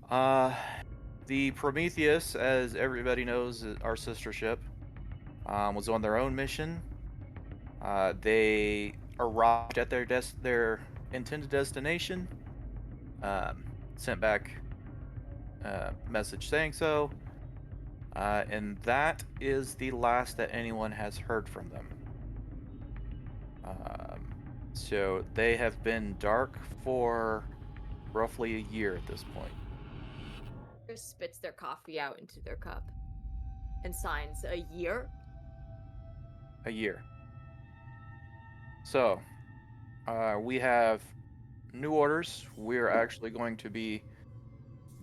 E: The Prometheus, as everybody knows, our sister ship, was on their own mission. They arrived at their intended destination. Sent back a message saying so. And that is the last that anyone has heard from them. So they have been dark for roughly a year at this point.
A: Chris spits their coffee out into their cup and signs a year.
E: A year. So, we have new orders. We're actually going to be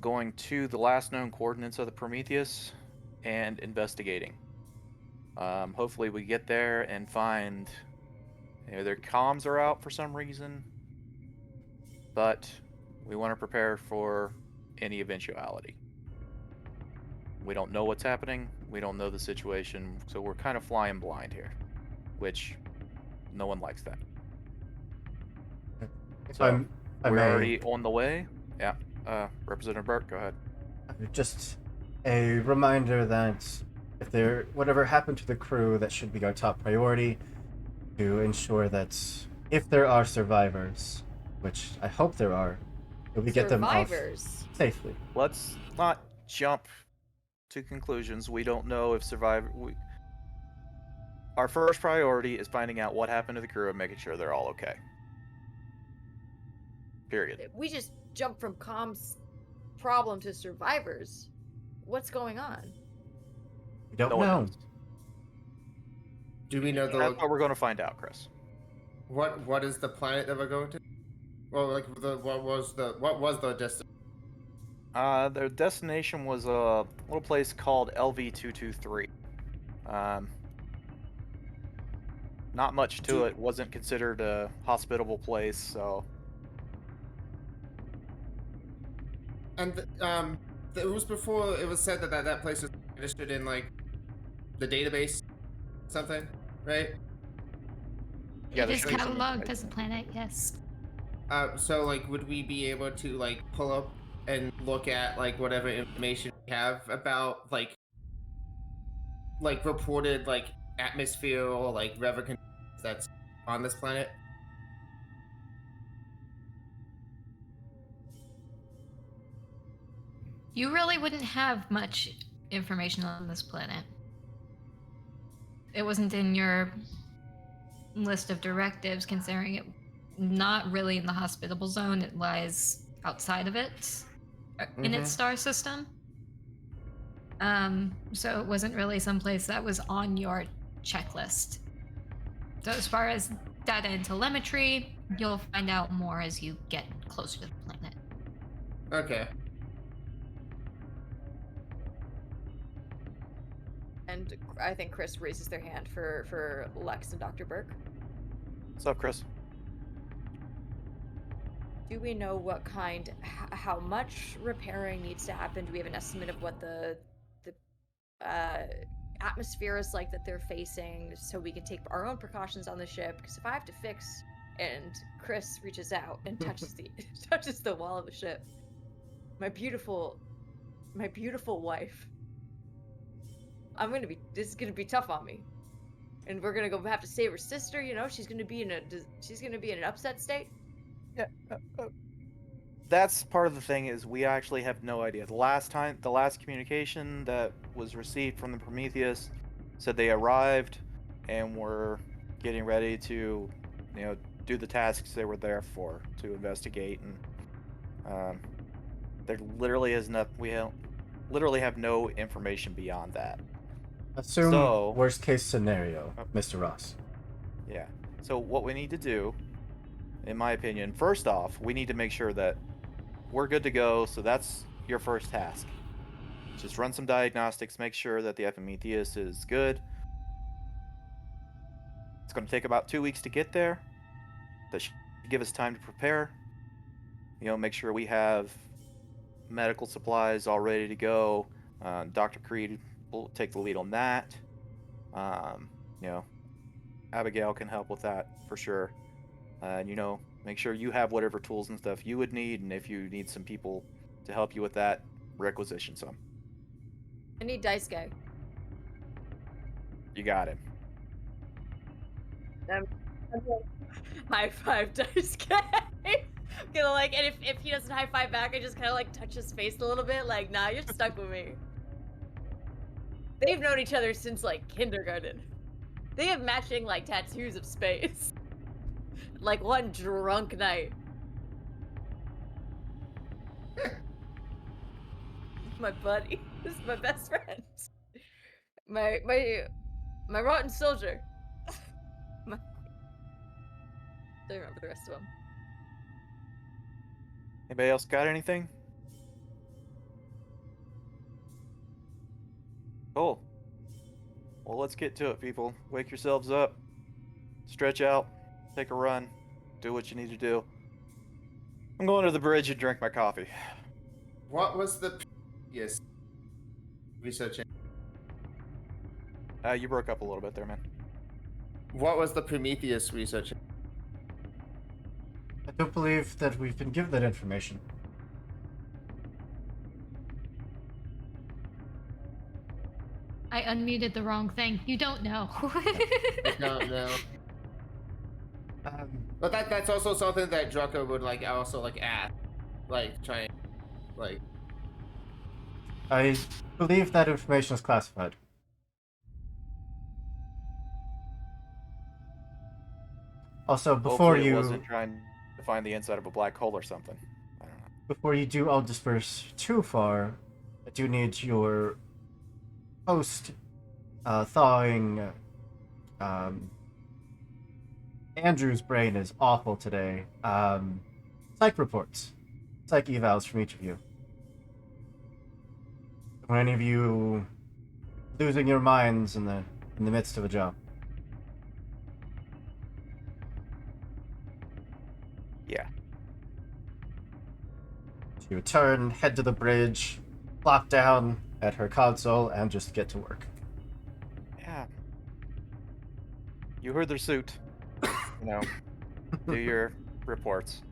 E: going to the last known coordinates of the Prometheus and investigating. Hopefully we get there and find their comms are out for some reason, but we want to prepare for any eventuality. We don't know what's happening. We don't know the situation, so we're kind of flying blind here, which no one likes that. So we're already on the way. Yeah. Representative Burke, go ahead.
B: Just a reminder that whatever happened to the crew, that should be our top priority, to ensure that if there are survivors, which I hope there are, that we get them off safely.
E: Let's not jump to conclusions. We don't know if Our first priority is finding out what happened to the crew and making sure they're all okay. Period.
A: We just jumped from comms problem to survivors. What's going on?
B: We don't know.
F: Do we know
E: That's what we're going to find out, Chris.
F: What is the planet that we're going to? Well, like what was the distance?
E: Their destination was a little place called LV-223. not much to it. Wasn't considered a hospitable place, so.
F: And it was before it was said that that place was registered in like the database, something, right?
E: Yeah,
C: It is
E: should be some
C: cataloged
E: information.
C: as a planet, yes.
F: So like, would we be able to like pull up and look at like whatever information we have about like reported like atmosphere or like weather conditions that's on this planet?
C: You really wouldn't have much information on this planet. It wasn't in your list of directives, considering it not really in the hospitable zone. It lies outside of it, in its star system. So it wasn't really someplace that was on your checklist. So as far as data and telemetry, you'll find out more as you get closer to the planet.
F: Okay.
A: And I think Chris raises their hand for Lex and Dr. Burke.
E: What's up, Chris?
A: Do we know what kind, how much repairing needs to happen? Do we have an estimate of what the atmosphere is like that they're facing, so we can take our own precautions on the ship? Because if I have to fix, and Chris reaches out and touches the wall of the ship, my beautiful wife. This is gonna be tough on me, and we're gonna go have to save her sister. You know, she's gonna be in an upset state.
E: Yeah. That's part of the thing is we actually have no idea. The last communication that was received from the Epimethius said they arrived and were getting ready to, do the tasks they were there for, to investigate, and there literally is literally have no information beyond that.
B: Assume worst case scenario, Mr. Ross.
E: Yeah. So what we need to do, in my opinion, first off, we need to make sure that we're good to go. So that's your first task. Just run some diagnostics, make sure that the Epimethius is good. It's going to take about 2 weeks to get there. That should give us time to prepare. Make sure we have medical supplies all ready to go. Dr. Creed will take the lead on that. Abigail can help with that for sure. And make sure you have whatever tools and stuff you would need, and if you need some people to help you with that, requisition some.
A: I need Dice Guy.
E: You got it.
A: High five, Dice Guy. Gonna and if he doesn't high five back, I just kind of touch his face a little bit, nah, you're stuck with me. They've known each other since kindergarten. They have matching tattoos of space. One drunk night. My buddy. This is my best friend. My rotten soldier. Don't remember the rest of them.
E: Anybody else got anything? Cool. Well, let's get to it, people. Wake yourselves up. Stretch out. Take a run. Do what you need to do. I'm going to the bridge and drink my coffee.
F: What was the previous research?
E: You broke up a little bit there, man.
F: What was the Prometheus research?
B: I don't believe that we've been given that information.
C: I unmuted the wrong thing. You don't know.
F: I don't know. But that's also something that Draco would also ask, trying,
B: I believe that information is classified. Also, before
E: Hopefully it
B: you
E: wasn't trying to find the inside of a black hole or something. I don't know.
B: Before you do all disperse too far, I do need your post thawing. Andrew's brain is awful today. Psych reports, psych evals from each of you. Were any of you losing your minds in the midst of a job? She would turn, head to the bridge, plop down at her console, and just get to work.
E: Yeah. You heard their suit. You know, do your reports.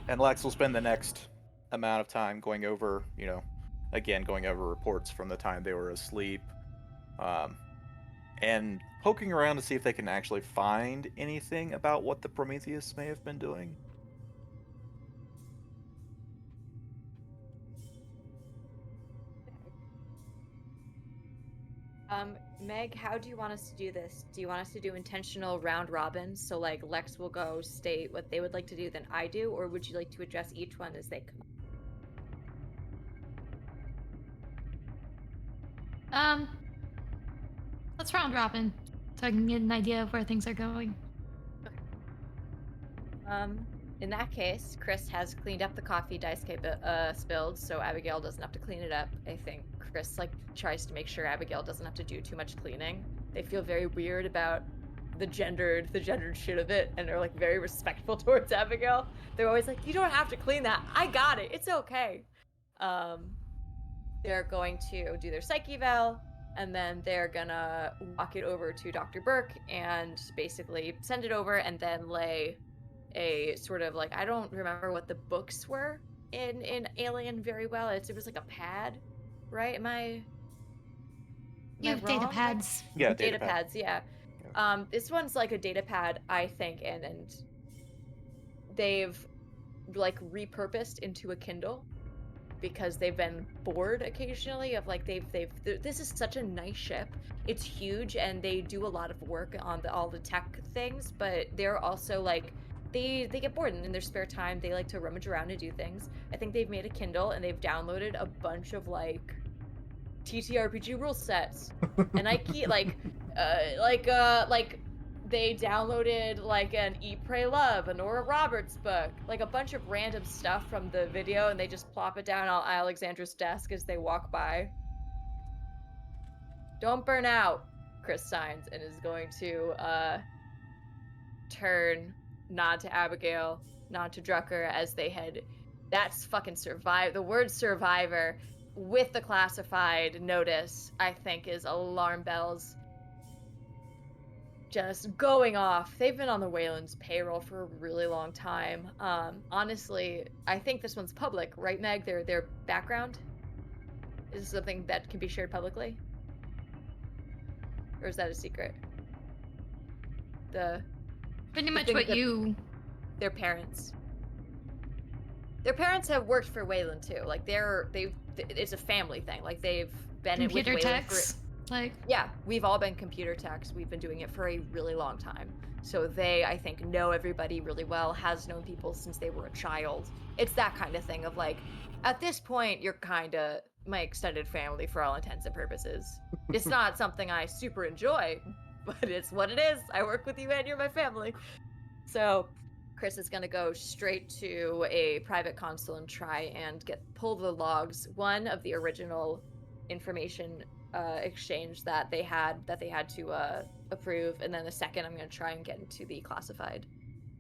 E: And Lex will spend the next amount of time going over, going over reports from the time they were asleep, and poking around to see if they can actually find anything about what the Prometheus may have been doing.
A: Meg, how do you want us to do this? Do you want us to do intentional round robins? So, like, Lex will go state what they would like to do, then I do, or would you like to address each one as they come
C: up? Let's round robin so I can get an idea of where things are going.
A: In that case, Chris has cleaned up the coffee dice spilled, so Abigail doesn't have to clean it up. I think Chris tries to make sure Abigail doesn't have to do too much cleaning. They feel very weird about the gendered shit of it, and are very respectful towards Abigail. They're always like, "You don't have to clean that. I got it. It's okay." They're going to do their psych eval, and then they're gonna walk it over to Dr. Burke and basically send it over, and then lay a sort of I don't remember what the books were in Alien very well. It was like a pad, right? Am I
C: data pads.
E: Yeah,
A: data pads. Yeah. This one's like a data pad, I think, and they've repurposed into a Kindle because they've been bored occasionally of this is such a nice ship. It's huge and they do a lot of work on all the tech things, but they're also they get bored, and in their spare time they like to rummage around and do things. I think they've made a Kindle and they've downloaded a bunch of TTRPG rule sets, and I keep they downloaded an Eat, Pray, Love, a Nora Roberts book, a bunch of random stuff from the video, and they just plop it down on Alexandra's desk as they walk by. "Don't burn out," Chris signs, and is going to turn, nod to Abigail, nod to Drucker as they head. That's fucking the word survivor with the classified notice, I think, is alarm bells just going off. They've been on the Wayland's payroll for a really long time. Honestly, I think this one's public, right, Meg? Their background is something that can be shared publicly, or is that a secret?
C: Pretty much what you.
A: Their parents. Their parents have worked for Wayland too. It's a family thing. They've been
C: computer
A: with Wayland
C: techs.
A: Yeah, we've all been computer techs. We've been doing it for a really long time. So they, I think, know everybody really well, has known people since they were a child. It's that kind of thing of at this point, you're kind of my extended family for all intents and purposes. It's not something I super enjoy, but it's what it is. I work with you and you're my family. So Chris is going to go straight to a private console and try and pull the logs. One of the original information exchange that they had to approve, and then the second I'm going to try and get into the classified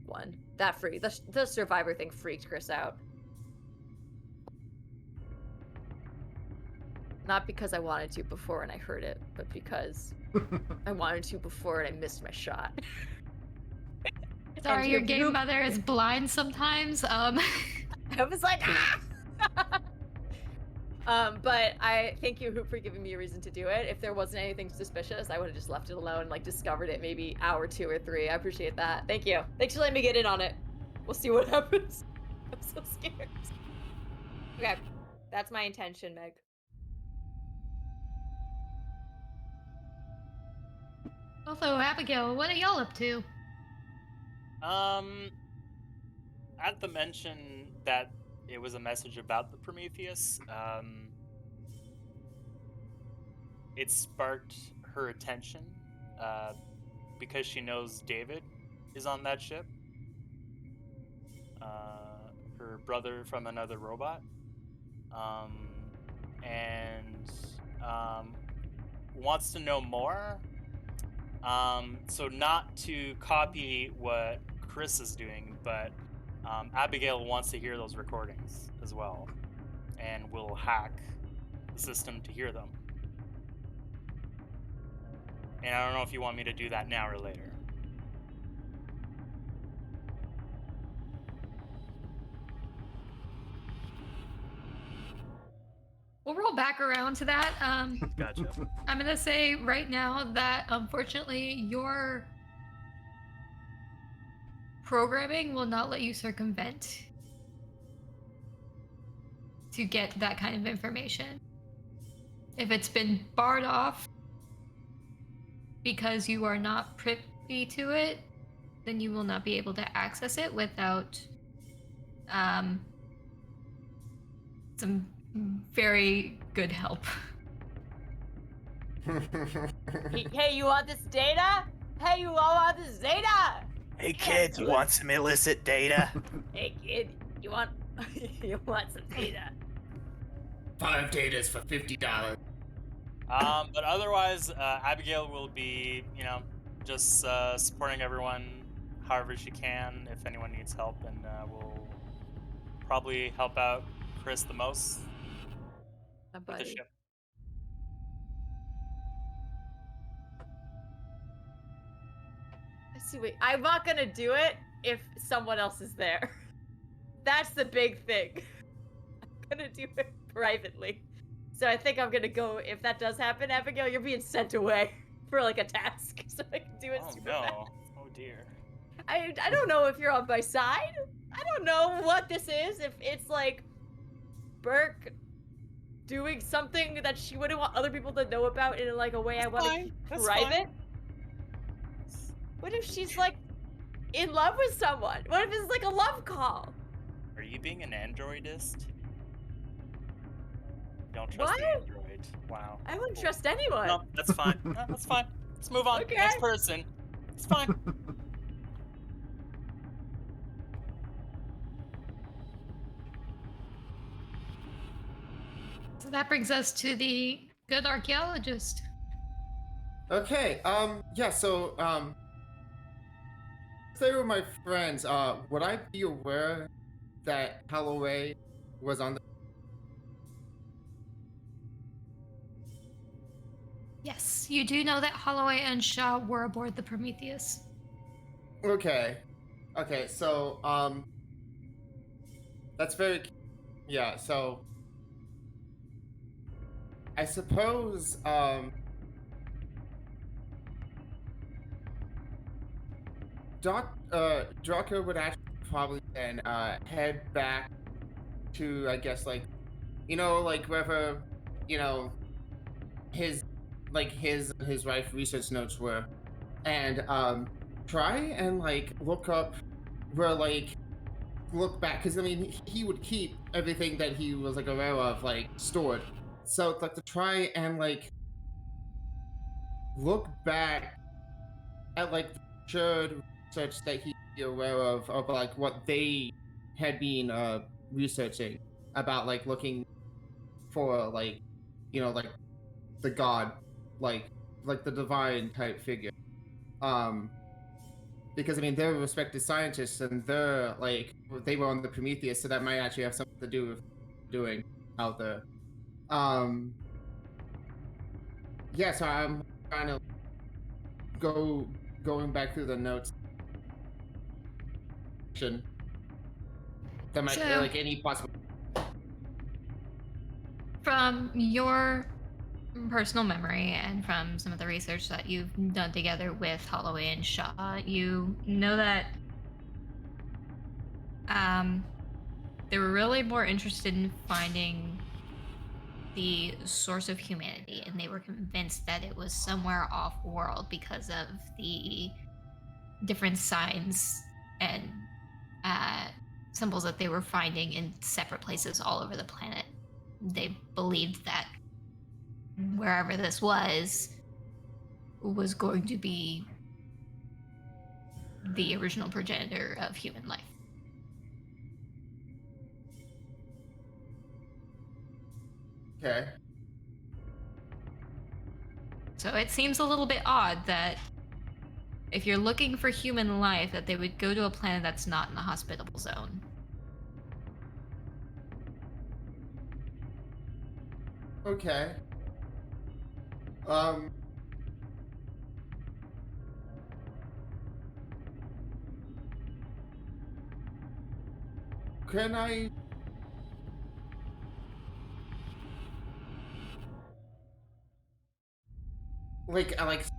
A: one. The survivor thing freaked Chris out. Not because I wanted to before and I heard it, but because I wanted to before and I missed my shot.
C: Sorry, your game mother is blind sometimes.
A: I was like, ah! But I thank you, Hoop, for giving me a reason to do it. If there wasn't anything suspicious, I would have just left it alone and discovered it maybe hour 2 or 3. I appreciate that. Thank you. Thanks for letting me get in on it. We'll see what happens. I'm so scared. Okay, that's my intention, Meg.
C: Also, Abigail, what are y'all up to?
D: At the mention that it was a message about the Prometheus, it sparked her attention because she knows David is on that ship. Her brother from another robot. And wants to know more. So not to copy what Chris is doing, but Abigail wants to hear those recordings as well, and will hack the system to hear them. And I don't know if you want me to do that now or later.
C: We'll roll back around to that.
D: Gotcha.
C: I'm going to say right now that unfortunately your programming will not let you circumvent to get that kind of information. If it's been barred off because you are not privy to it, then you will not be able to access it without some very good help.
A: Hey, you want this data? Hey, you all want this data?
E: Hey kids, you want some illicit data?
A: Hey kid, you want you want some data?
F: 5 datas for $50.
D: But otherwise, Abigail will be, just supporting everyone however she can. If anyone needs help, and will probably help out Chris the most with the ship.
A: See, wait, I'm not gonna do it if someone else is there. That's the big thing. I'm gonna do it privately. So I think I'm gonna go, if that does happen, Abigail, you're being sent away for like a task. So I can do it super fast.
D: Oh dear.
A: I don't know if you're on my side. I don't know what this is. If it's like Burke doing something that she wouldn't want other people to know about in like a way I want to keep private. What if she's like in love with someone? What if it's like a love call?
D: Are you being an androidist? Don't trust the android. Wow.
A: I wouldn't trust anyone.
D: No, that's fine. No, that's fine. Let's move on.
A: Okay.
D: Next person. It's fine.
C: So that brings us to the good archaeologist.
F: Okay, yeah, so, they were my friends. Would I be aware that Holloway was on the...
C: Yes, you do know that Holloway and Shaw were aboard the Prometheus.
F: Okay. Okay, so, that's very... Yeah, so... I suppose, Draco would actually probably then, head back to, I guess, like, like, wherever, his wife research notes were, and, try and, like, look up where, like, look back, because, I mean, he would keep everything that he was, like, aware of, like, stored. So, like, to try and, like, look back at, like, the shared research that he'd be aware of, like, what they had been, researching about, like, looking for, like, like, the god, like the divine type figure. Because, I mean, they're respected scientists, and they're, like, they were on the Prometheus, so that might actually have something to do with doing out there. Yeah, so I'm kind of going back through the notes. That might be, like, any possible...
C: From your personal memory and from some of the research that you've done together with Holloway and Shaw, you know that they were really more interested in finding the source of humanity, and they were convinced that it was somewhere off-world because of the different signs and symbols that they were finding in separate places all over the planet. They believed that wherever this was going to be the original progenitor of human life.
F: Okay.
C: So it seems a little bit odd that if you're looking for human life, that they would go to a planet that's not in the hospitable zone.
F: Okay. Can I?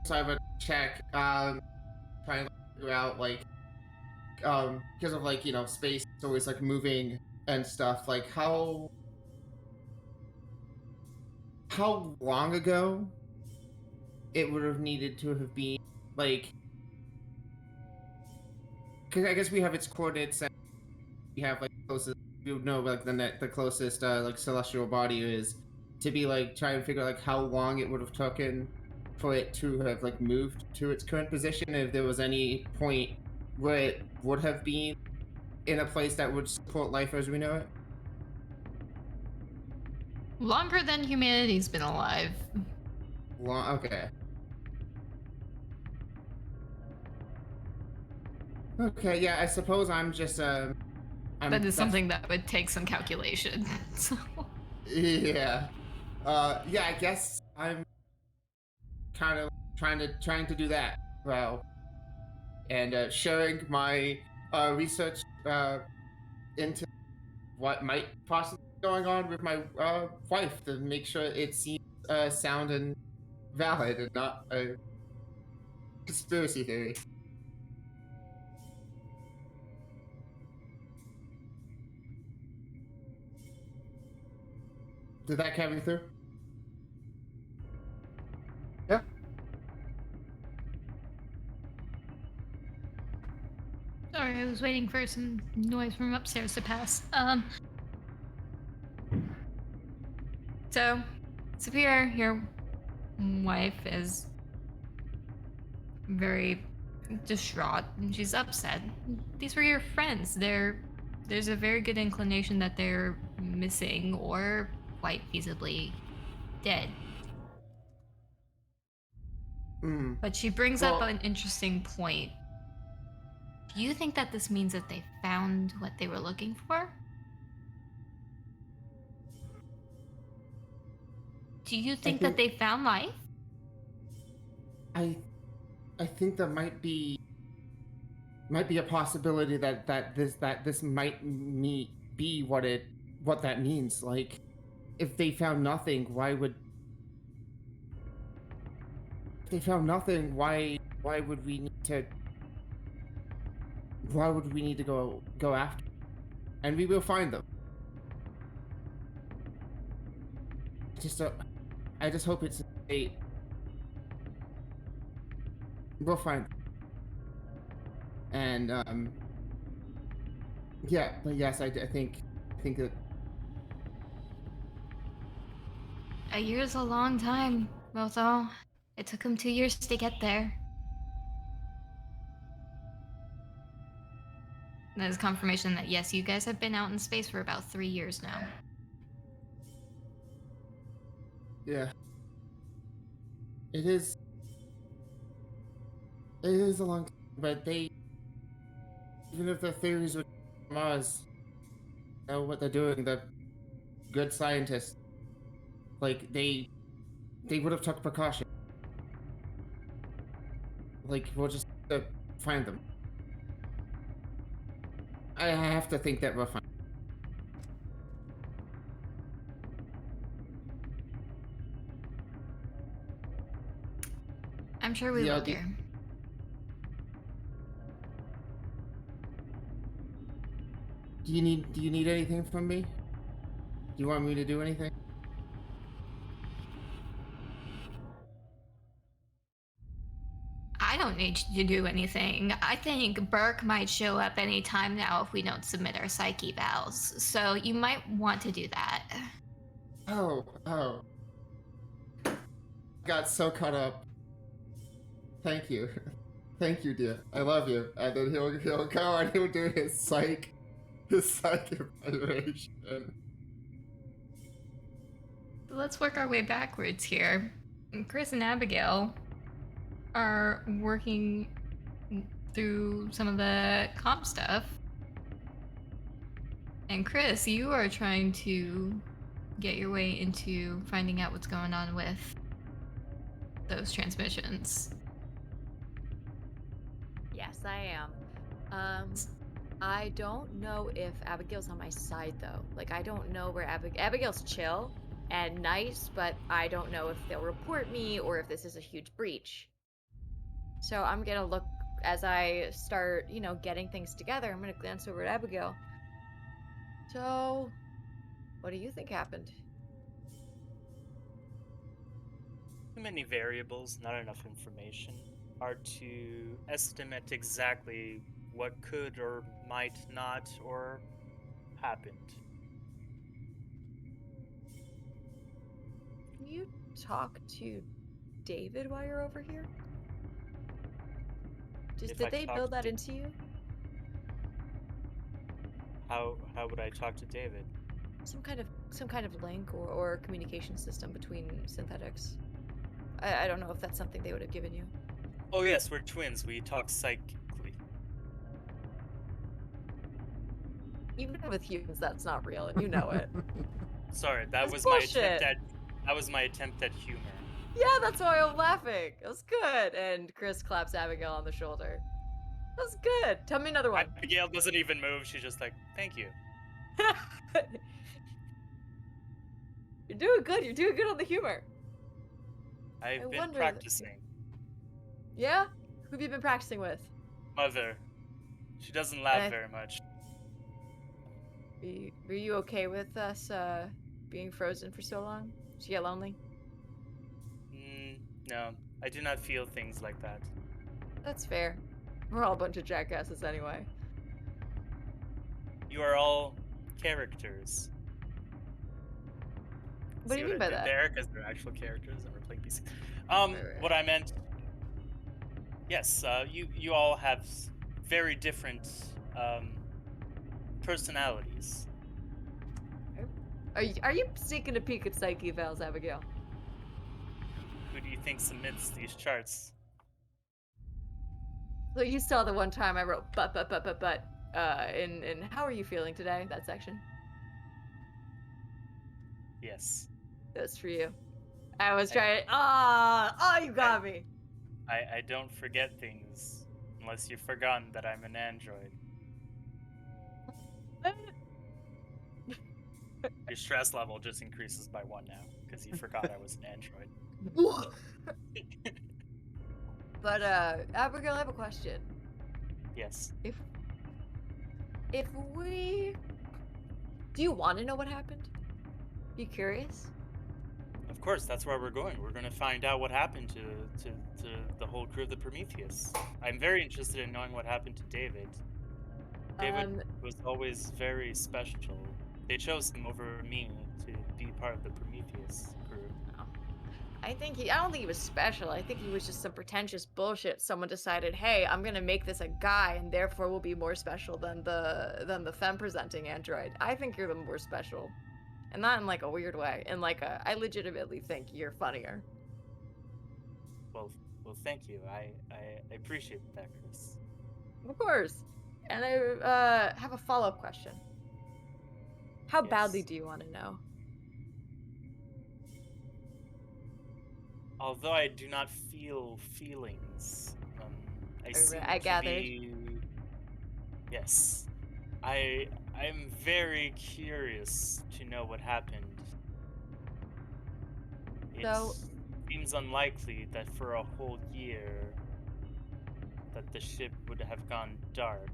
F: So I have a check, trying to figure out, because of, space is always, moving and stuff, how long ago it would have needed to have been, because I guess we have its coordinates, and we have, closest, we would know, the closest, celestial body is, to be, try and figure out, how long it would have taken for it to have, moved to its current position, if there was any point where it would have been in a place that would support life as we know it.
C: Longer than humanity's been alive.
F: Okay. Okay, yeah, I suppose I'm just,
C: that is something that would take some calculation. So.
F: Yeah. Yeah, I guess I'm kind of trying to do that. Well, and sharing my research into what might possibly be going on with my wife to make sure it seems sound and valid and not a conspiracy theory. Did that carry through?
B: Yeah.
C: Sorry, I was waiting for some noise from upstairs to pass. So, Sapir, your wife is very distraught and she's upset. These were your friends. There's a very good inclination that they're missing or quite feasibly dead. But she brings up an interesting point. Do you think that this means that they found what they were looking for? Do you think that they found life?
F: I think there might be a possibility that this might be what that means. Like, if they found nothing, why would we need to go after? And we will find them. I just hope it's we'll find them. And yeah, but yes, I think that
C: A year's a long time, Rotho. It took him 2 years to get there. That is confirmation that yes, you guys have been out in space for about 3 years now.
F: yeah. It is a long time, but even if the theories were Mars, know what they're doing, the good scientists, they would have took precaution. We'll just find them. I have to think that we'll find them.
C: I'm sure we will, dear.
F: Do you need anything from me? Do you want me to do anything?
C: I don't need you to do anything. I think Burke might show up any time now if we don't submit our psyche evals. So you might want to do that.
F: Oh. Got so caught up. Thank you. Thank you, dear. I love you. And then he'll go and he'll do his psych evaluation.
C: Let's work our way backwards here. Chris and Abigail are working through some of the comp stuff. And Chris, you are trying to get your way into finding out what's going on with those transmissions.
A: Yes, I am. I don't know if Abigail's on my side though. Like, I don't know where Abigail's chill and nice, but I don't know if they'll report me or if this is a huge breach. So I'm gonna look as I start, getting things together. I'm gonna glance over at Abigail. So, what do you think happened?
D: Too many variables, not enough information. Hard to estimate exactly what could or might not or happened.
A: Can you talk to David while you're over here? Did they build that into you?
D: How would I talk to David?
A: Some kind of link or communication system between synthetics. I don't know if that's something they would have given you.
D: Oh yes, we're twins. We talk psychically.
A: Even with humans, that's not real, and you know it.
D: Sorry, that
A: That's
D: was
A: bullshit.
D: my attempt at humor.
A: Yeah, that's why I'm laughing. That was good. And Chris claps Abigail on the shoulder. That was good. Tell me another one.
D: Abigail doesn't even move. She's just like, thank you.
A: You're doing good. You're doing good on the humor.
D: I've been practicing.
A: Yeah? Who have you been practicing with?
D: Mother. She doesn't laugh very much.
A: Were you okay with us being frozen for so long? Did you get lonely?
D: No, I do not feel things like that.
A: That's fair. We're all a bunch of jackasses anyway.
D: You are all characters.
A: What do you mean by that?
D: There, because they're actual characters and we're playing PC. What I meant. Yes, you all have very different personalities.
A: Are you sneaking a peek at psyche evals, Abigail?
D: Who do you think submits these charts?
A: So you saw the one time I wrote but in how are you feeling today? That section.
D: Yes.
A: That's for you. I was trying. You got me.
D: I don't forget things unless you've forgotten that I'm an android. Your stress level just increases by 1 now because you forgot I was an android.
A: But Abigail, I have a question.
D: Yes.
A: If we, do you want to know what happened? You curious?
D: Of course, that's where we're going. We're going to find out what happened to the whole crew of the Prometheus. I'm very interested in knowing what happened to David. David was always very special. They chose him over me to be part of the Prometheus crew.
A: I don't think he was special. I think he was just some pretentious bullshit. Someone decided, hey, I'm gonna make this a guy, and therefore will be more special than the femme presenting android. I think you're the more special, and not in like a weird way. In like I legitimately think you're funnier.
D: Well, thank you. I appreciate that, Chris.
A: Of course. And I have a follow-up question. How badly do you want to know?
D: Although I do not feel feelings,
A: I gathered.
D: Yes. I'm very curious to know what happened. It seems unlikely that for a whole year that the ship would have gone dark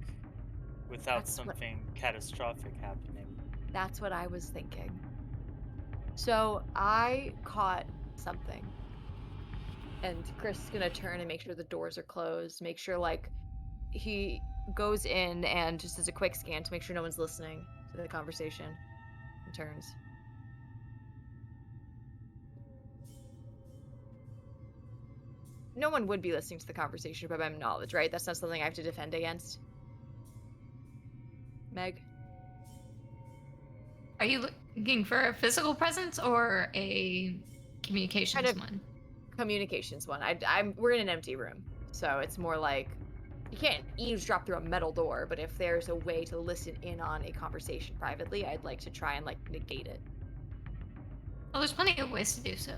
D: without something catastrophic happening.
A: That's what I was thinking. So I caught something. And Chris is gonna turn and make sure the doors are closed, make sure like he goes in and just does a quick scan to make sure no one's listening to the conversation and turns. No one would be listening to the conversation by my knowledge, right? That's not something I have to defend against. Meg?
C: Are you looking for a physical presence or a communications one?
A: Communications one. We're in an empty room, so it's more like You can't eavesdrop through a metal door, but if there's a way to listen in on a conversation privately, I'd like to try and like negate it.
C: Well, there's plenty of ways to do so.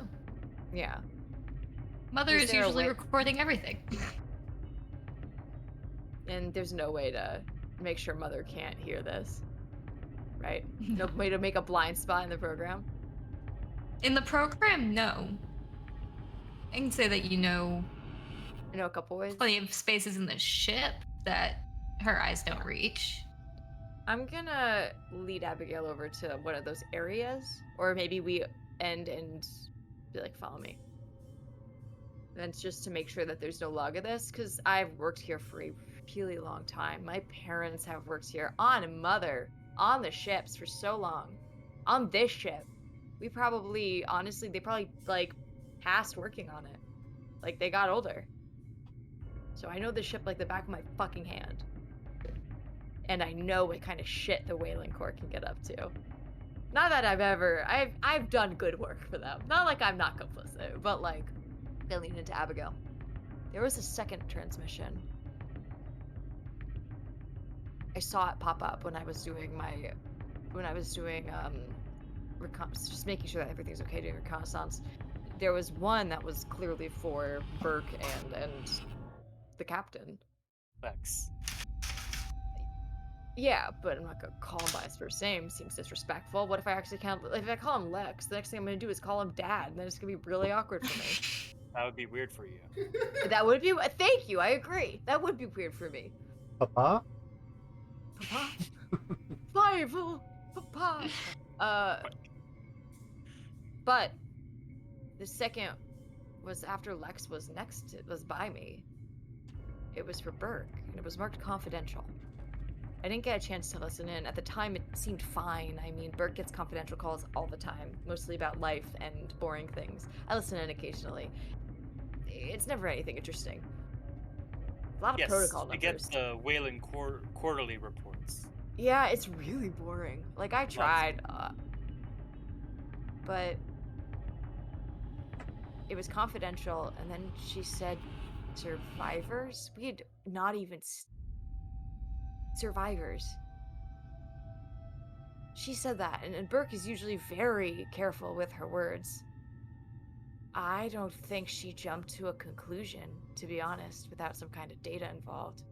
A: Yeah.
C: Mother is usually recording everything.
A: And there's no way to make sure Mother can't hear this. Right? No way to make a blind spot in the program?
C: In the program, no. I can say that you know
A: a couple ways.
C: Plenty of spaces in the ship that her eyes don't reach.
A: I'm gonna lead Abigail over to one of those areas, or maybe we end and be like, follow me. And it's just to make sure that there's no log of this, because I've worked here for a really long time. My parents have worked here on Mother, on the ships for so long. On this ship. We probably, honestly, they probably, like, passed working on it. Like, they got older. So I know the ship like the back of my fucking hand. And I know what kind of shit the Whaling Corps can get up to. Not that I've done good work for them. Not like I'm not complicit, but like, I lean into Abigail. There was a second transmission. I saw it pop up when I was doing just making sure that everything's okay doing reconnaissance. There was one that was clearly for Burke and the captain.
D: Lex.
A: Yeah, but I'm not gonna call him by his first name. Seems disrespectful. What if I actually can't? If I call him Lex, the next thing I'm gonna do is call him Dad, and then it's gonna be really awkward for me.
D: That would be weird for you.
A: That would be. Thank you. I agree. That would be weird for me.
B: Papa.
A: Papa. Fireball. Papa. But the second was after Lex was next. It was by me. It was for Burke, and it was marked confidential. I didn't get a chance to listen in. At the time, it seemed fine. I mean, Burke gets confidential calls all the time, mostly about life and boring things. I listen in occasionally. It's never anything interesting. A lot of protocol numbers.
D: You get the Whaling quarterly reports.
A: Yeah, it's really boring. Like, I tried, but it was confidential, and then she said survivors? We had not even... survivors. She said that, and Burke is usually very careful with her words. I don't think she jumped to a conclusion, to be honest, without some kind of data involved.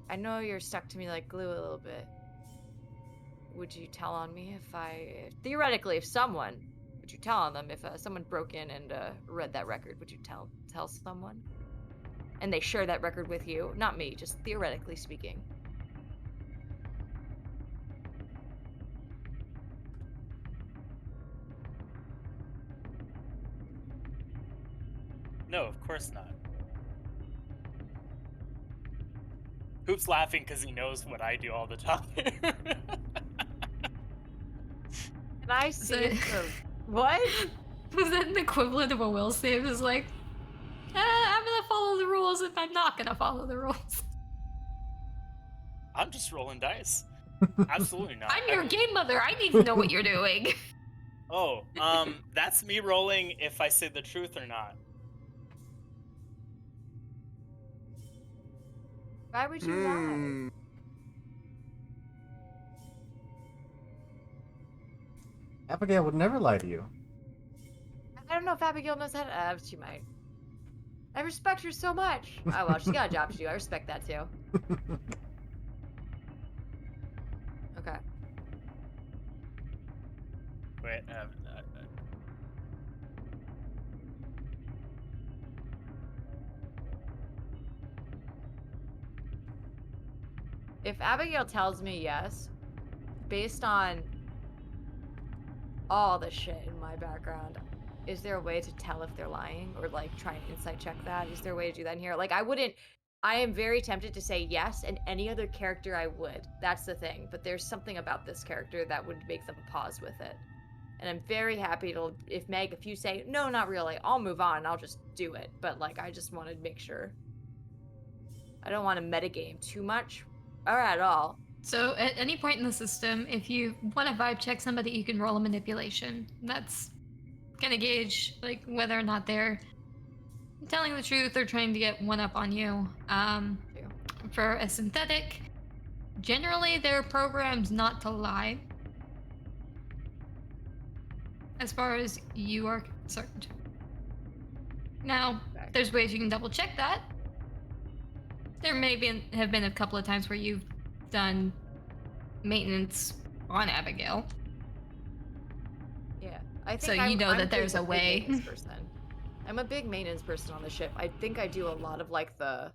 A: I know you're stuck to me like glue a little bit. Would you tell on me theoretically, if someone, would you tell on them if someone broke in and read that record? Would you tell someone? And they share that record with you? Not me, just theoretically speaking.
D: No, of course not. Hoop's laughing because he knows what I do all the time.
A: Can I see it? What?
C: Was that an equivalent of a will save? Is like, I'm gonna follow the rules if I'm not gonna follow the rules.
D: I'm just rolling dice. Absolutely not.
C: I'm your game mother. I need to know what you're doing.
D: Oh, that's me rolling if I say the truth or not.
A: Why would you lie?
B: Abigail would never lie to you.
A: I don't know if Abigail knows how to... she might. I respect her so much. Oh, well, she's got a job to do. I respect that, too. Okay.
D: Wait,
A: If Abigail tells me yes, based on all the shit in my background, is there a way to tell if they're lying or like try and insight check that? Is there a way to do that in here? Like, I am very tempted to say yes, and any other character I would. That's the thing. But there's something about this character that would make them pause with it. And I'm very happy to, if you say, no, not really, I'll move on, I'll just do it. But like, I just want to make sure. I don't want to metagame too much. Or at all.
C: So at any point in the system, if you want to vibe check somebody, you can roll a manipulation. That's gonna gauge like whether or not they're telling the truth or trying to get one up on you. For a synthetic, generally they're programmed not to lie. As far as you are concerned. Now, there's ways you can double check that. There may have been a couple of times where you've done maintenance on Abigail.
A: Yeah, I think
C: so you know that there's a way.
A: I'm a big maintenance person on the ship. I think I do a lot of like the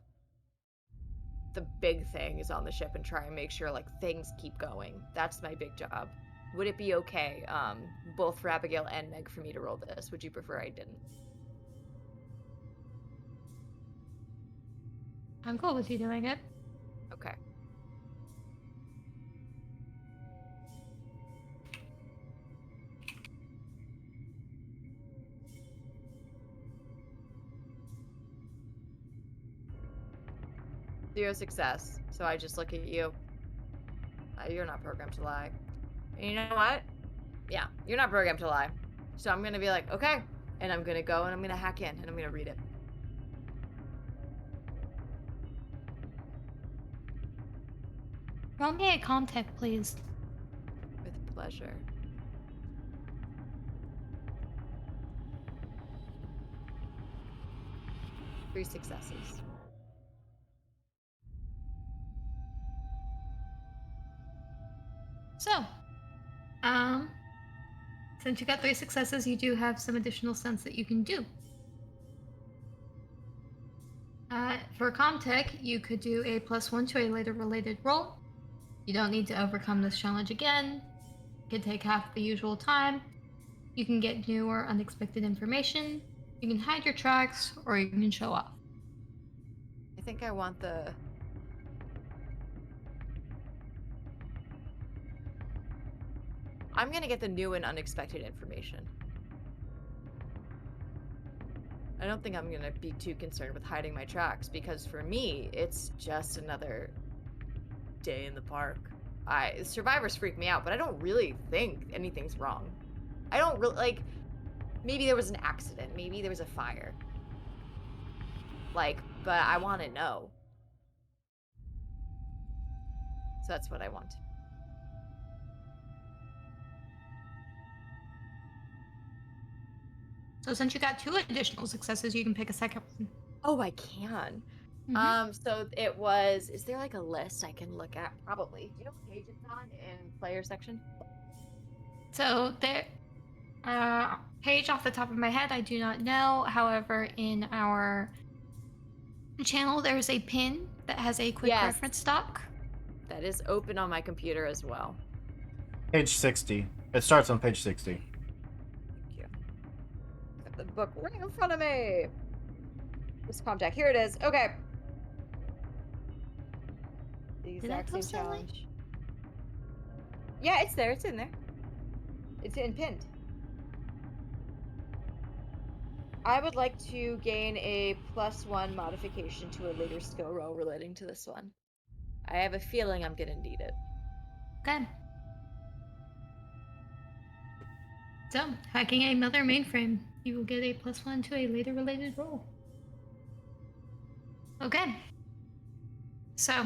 A: big things on the ship and try and make sure like things keep going. That's my big job. Would it be okay, both for Abigail and Meg, for me to roll this? Would you prefer I didn't?
C: I'm cool with you doing it.
A: Okay. Zero success. So I just look at you. You're not programmed to lie. And you know what? Yeah, you're not programmed to lie. So I'm gonna be like, okay. And I'm gonna go and I'm gonna hack in and I'm gonna read it.
C: Roll me a contact, please.
A: With pleasure. Three successes.
C: So, since you got 3 successes, you do have some additional sense that you can do. For Comtech, you could do a +1 to a later related roll. You don't need to overcome this challenge again. It can take half the usual time. You can get new or unexpected information. You can hide your tracks, or you can show off.
A: I think I want the... I'm gonna get the new and unexpected information. I don't think I'm gonna be too concerned with hiding my tracks, because for me, it's just another day in the park. Survivors freak me out, but I don't really think anything's wrong. I don't really, like, maybe there was an accident, maybe there was a fire. Like, but I want to know. So that's what I want.
C: So since you got 2 additional successes, you can pick a second one.
A: Oh, I can. So it was, is there like a list I can look at? Probably. Do you know what page it's on in player section?
C: So there, page off the top of my head, I do not know. However, in our channel, there's a pin that has a quick reference stock.
A: That is open on my computer as well.
B: Page 60. It starts on page 60.
A: Thank you. Got the book right in front of me. This contact. Here it is. Okay. The exact same challenge. Yeah, it's there. It's in there. It's pinned. I would like to gain a +1 modification to a later skill roll relating to this one. I have a feeling I'm gonna need it.
C: Good. So, hacking a mother mainframe. You will get a +1 to a later related roll. Okay. So,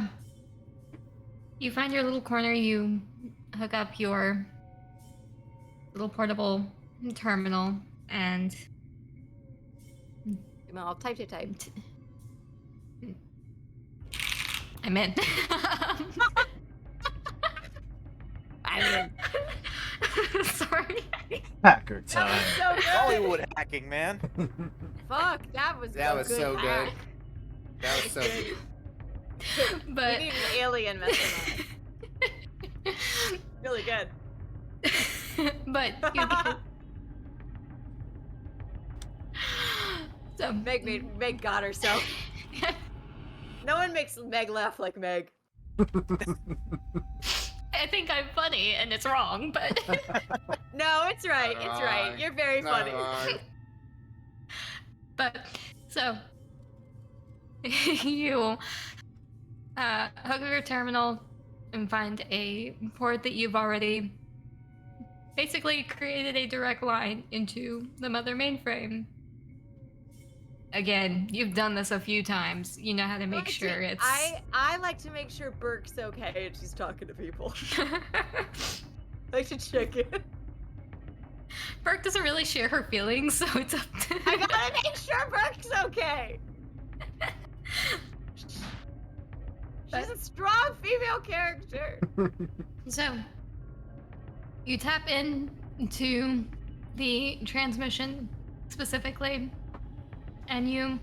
C: you find your little corner, you hook up your little portable terminal, and...
A: I'll type.
C: I'm in.
A: I'm in.
C: Sorry.
B: Hacker time.
A: So good.
E: Hollywood hacking, man.
A: Fuck, that was
F: so good.
A: hack.
F: That was so good.
C: But
A: we need an alien messing on. Really good.
C: But you get... So
A: Meg got herself. No one makes Meg laugh like Meg.
C: I think I'm funny and it's wrong, but
A: no, it's right. It's right. You're very funny.
C: But so you hook up your terminal and find a port that you've already basically created a direct line into the mother mainframe. Again, you've done this a few times. You know how to make sure it's.
A: I like to make sure Burke's okay and she's talking to people. I should check it.
C: Burke doesn't really share her feelings, so it's up to.
A: I gotta make sure Burke's okay. She's a strong female character.
C: So, you tap into the transmission specifically, and you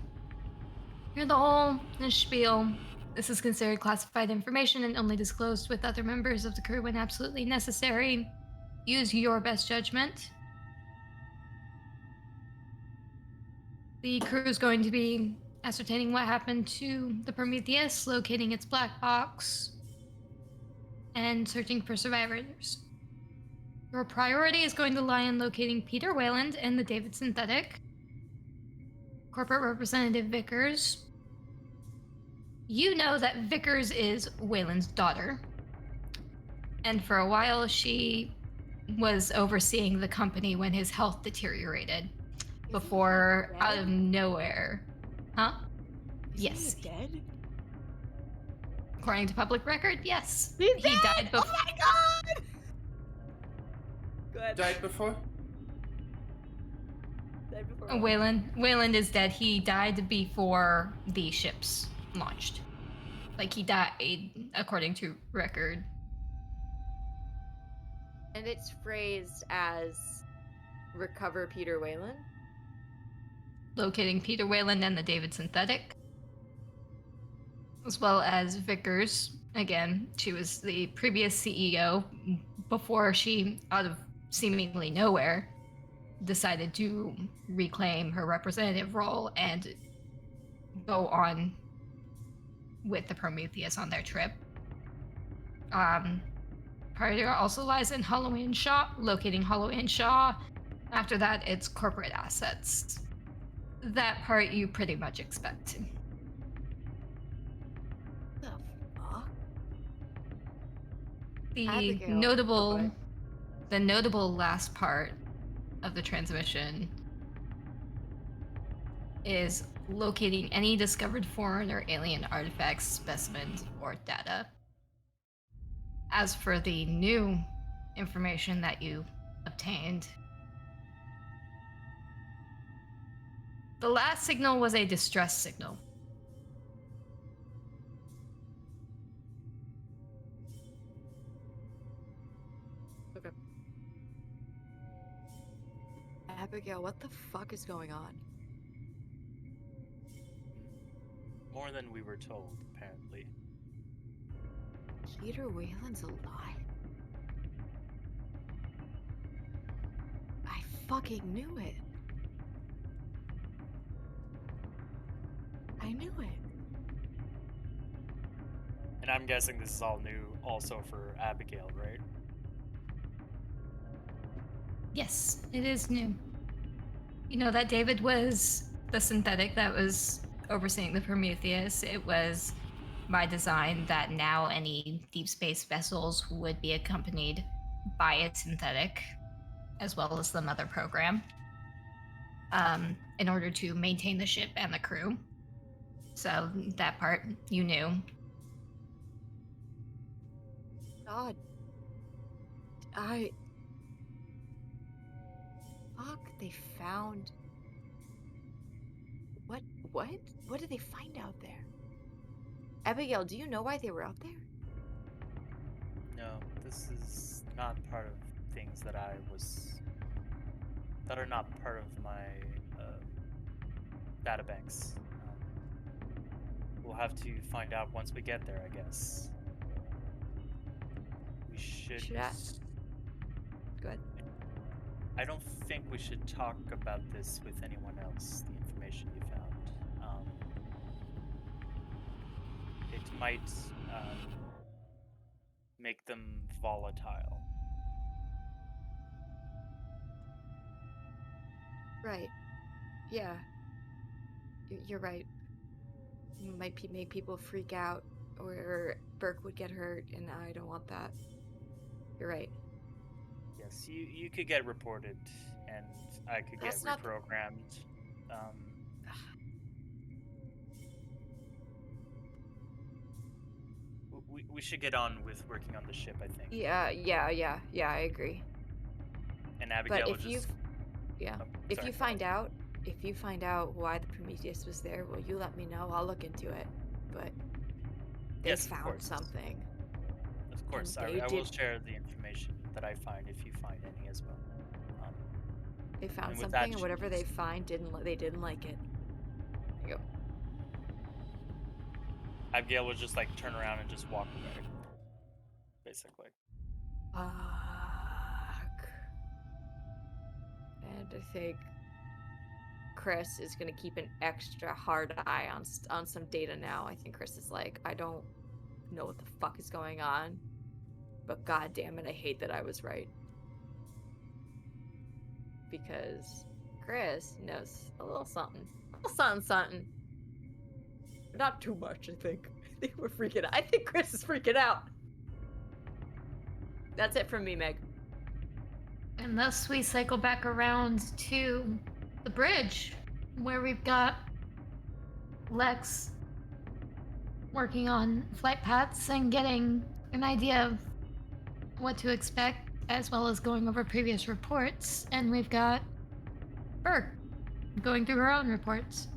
C: hear the whole spiel. This is considered classified information and only disclosed with other members of the crew when absolutely necessary. Use your best judgment. The crew is going to be ascertaining what happened to the Prometheus, locating its black box, and searching for survivors. Your priority is going to lie in locating Peter Wayland and the David Synthetic. Corporate Representative Vickers. You know that Vickers is Wayland's daughter. And for a while, she was overseeing the company when his health deteriorated. Before, out of nowhere. Huh? Yes.
A: Is he dead?
C: According to public record, yes.
A: He
C: died before.
A: Oh my god! Go ahead.
F: Died before?
A: Died before.
C: Wayland is dead. He died before the ships launched. Like, he died according to record.
A: And it's phrased as recover Peter Wayland?
C: Locating Peter Wayland and the David Synthetic. As well as Vickers. Again, she was the previous CEO before she, out of seemingly nowhere, decided to reclaim her representative role and go on with the Prometheus on their trip. Priority also lies in Holloway and Shaw, locating Holloway and Shaw. After that, it's corporate assets. That part you pretty much expect.
A: The fuck?
C: The
A: Abigail.
C: notable last part of the transmission is locating any discovered foreign or alien artifacts, specimens, or data. As for the new information that you obtained, the last signal was a distress signal.
A: Okay. Abigail, what the fuck is going on?
D: More than we were told, apparently.
A: Peter Wayland's alive? I fucking knew it. I knew it.
D: And I'm guessing this is all new also for Abigail, right?
C: Yes, it is new. You know that David was the synthetic that was overseeing the Prometheus. It was by design that now any deep space vessels would be accompanied by a synthetic, as well as the mother program, in order to maintain the ship and the crew. So that part you knew.
A: God. Fuck, they found... What? What did they find out there? Abigail, do you know why they were out there?
D: No, this is not part of things that are not part of my databanks. We'll have to find out once we get there, I guess. We should...
A: Go ahead.
D: I don't think we should talk about this with anyone else, the information you found. It might make them volatile.
A: Right. Yeah. You're right. It might make people freak out, or Burke would get hurt, and I don't want that. You're right.
D: Yes, you could get reported, and I could
A: That's
D: get reprogrammed. we should get on with working on the ship, I think.
A: Yeah, I agree.
D: And
A: But
D: Abigail will
A: if you,
D: just.
A: yeah,
D: Oh,
A: if
D: sorry,
A: you
D: go ahead.
A: find out why the Prometheus was there, will you let me know? I'll look into it. But they
D: Yes, of
A: found
D: course.
A: something.
D: Of course,
A: And they
D: I will
A: did.
D: share the information that I find if you find any as well.
A: They found
D: And with
A: something,
D: that,
A: and
D: she
A: whatever they
D: just.
A: find they didn't like it. There you go.
D: Abigail will just like turn around and just walk away. Basically.
A: Fuck. And I think Chris is gonna keep an extra hard eye on some data now. I think Chris is like, I don't know what the fuck is going on, but god damn it, I hate that I was right. Because Chris knows a little something. A little something. But not too much, I think. I think we're freaking out. I think Chris is freaking out. That's it from me, Meg.
C: And thus we cycle back around to the bridge, where we've got Lex working on flight paths and getting an idea of what to expect, as well as going over previous reports. And we've got Burke going through her own reports.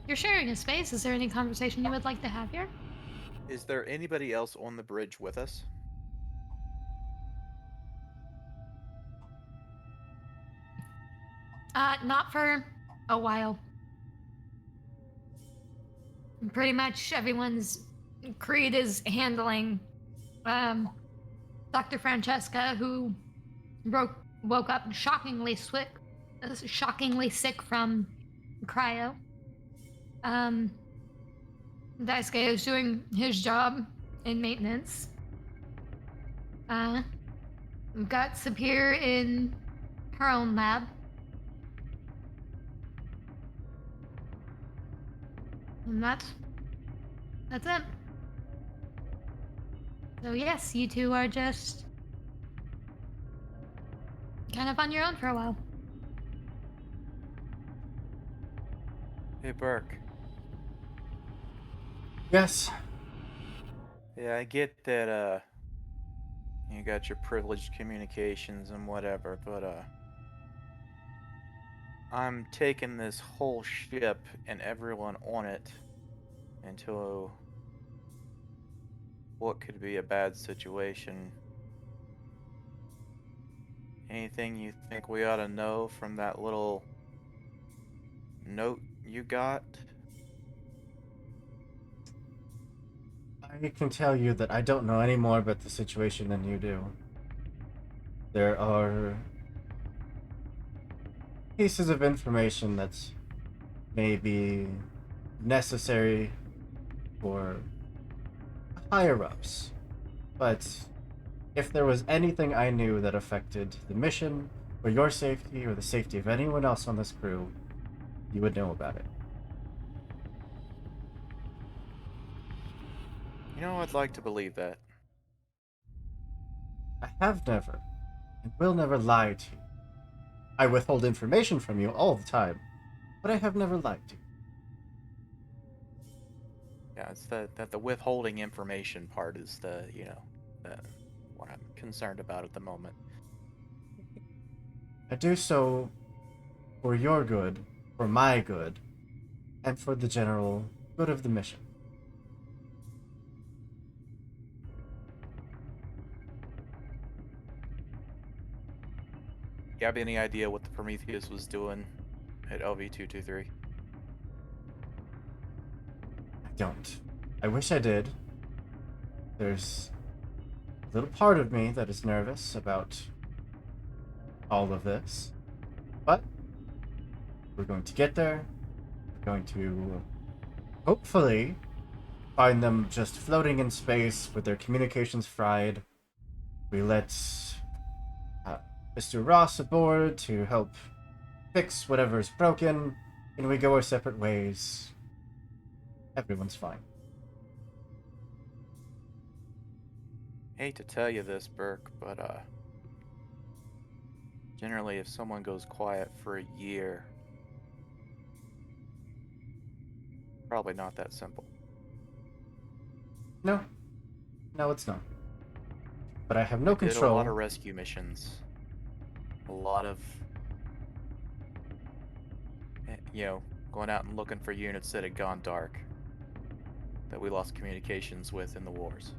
C: You're sharing a space. Is there any conversation you would like to have here?
E: Is there anybody else on the bridge with us?
C: Not for a while. Pretty much everyone's creed is handling Dr. Francesca, who woke up shockingly sick from cryo. Daisuke is doing his job in maintenance. We've got Sapir in her own lab. And that's it. So yes, you two are just kind of on your own for a while.
E: Hey, Burke.
B: Yes.
E: Yeah, I get that, you got your privileged communications and whatever, but, I'm taking this whole ship and everyone on it into what could be a bad situation. Anything you think we ought to know from that little note you got?
B: I can tell you that I don't know any more about the situation than you do. There are pieces of information that may be necessary for higher-ups, but if there was anything I knew that affected the mission, or your safety, or the safety of anyone else on this crew, you would know about it.
E: You know, I'd like to believe that.
B: I have never, and will never lie to you. I withhold information from you all the time, but I have never lied to you.
E: Yeah, it's the withholding information part is the what I'm concerned about at the moment.
B: I do so for your good, for my good, and for the general good of the mission.
E: You have any idea what the Prometheus was doing at LV-223?
B: I don't. I wish I did. There's a little part of me that is nervous about all of this. But we're going to get there. We're going to hopefully find them just floating in space with their communications fried. We let Mr. Ross aboard to help fix whatever's broken, and we go our separate ways. Everyone's fine.
E: Hate to tell you this, Burke, but generally if someone goes quiet for a year, probably not that simple.
B: No. No, it's not. But I have no
E: Did a
B: control.
E: lot of rescue missions. A lot of, going out and looking for units that had gone dark. That we lost communications with in the wars.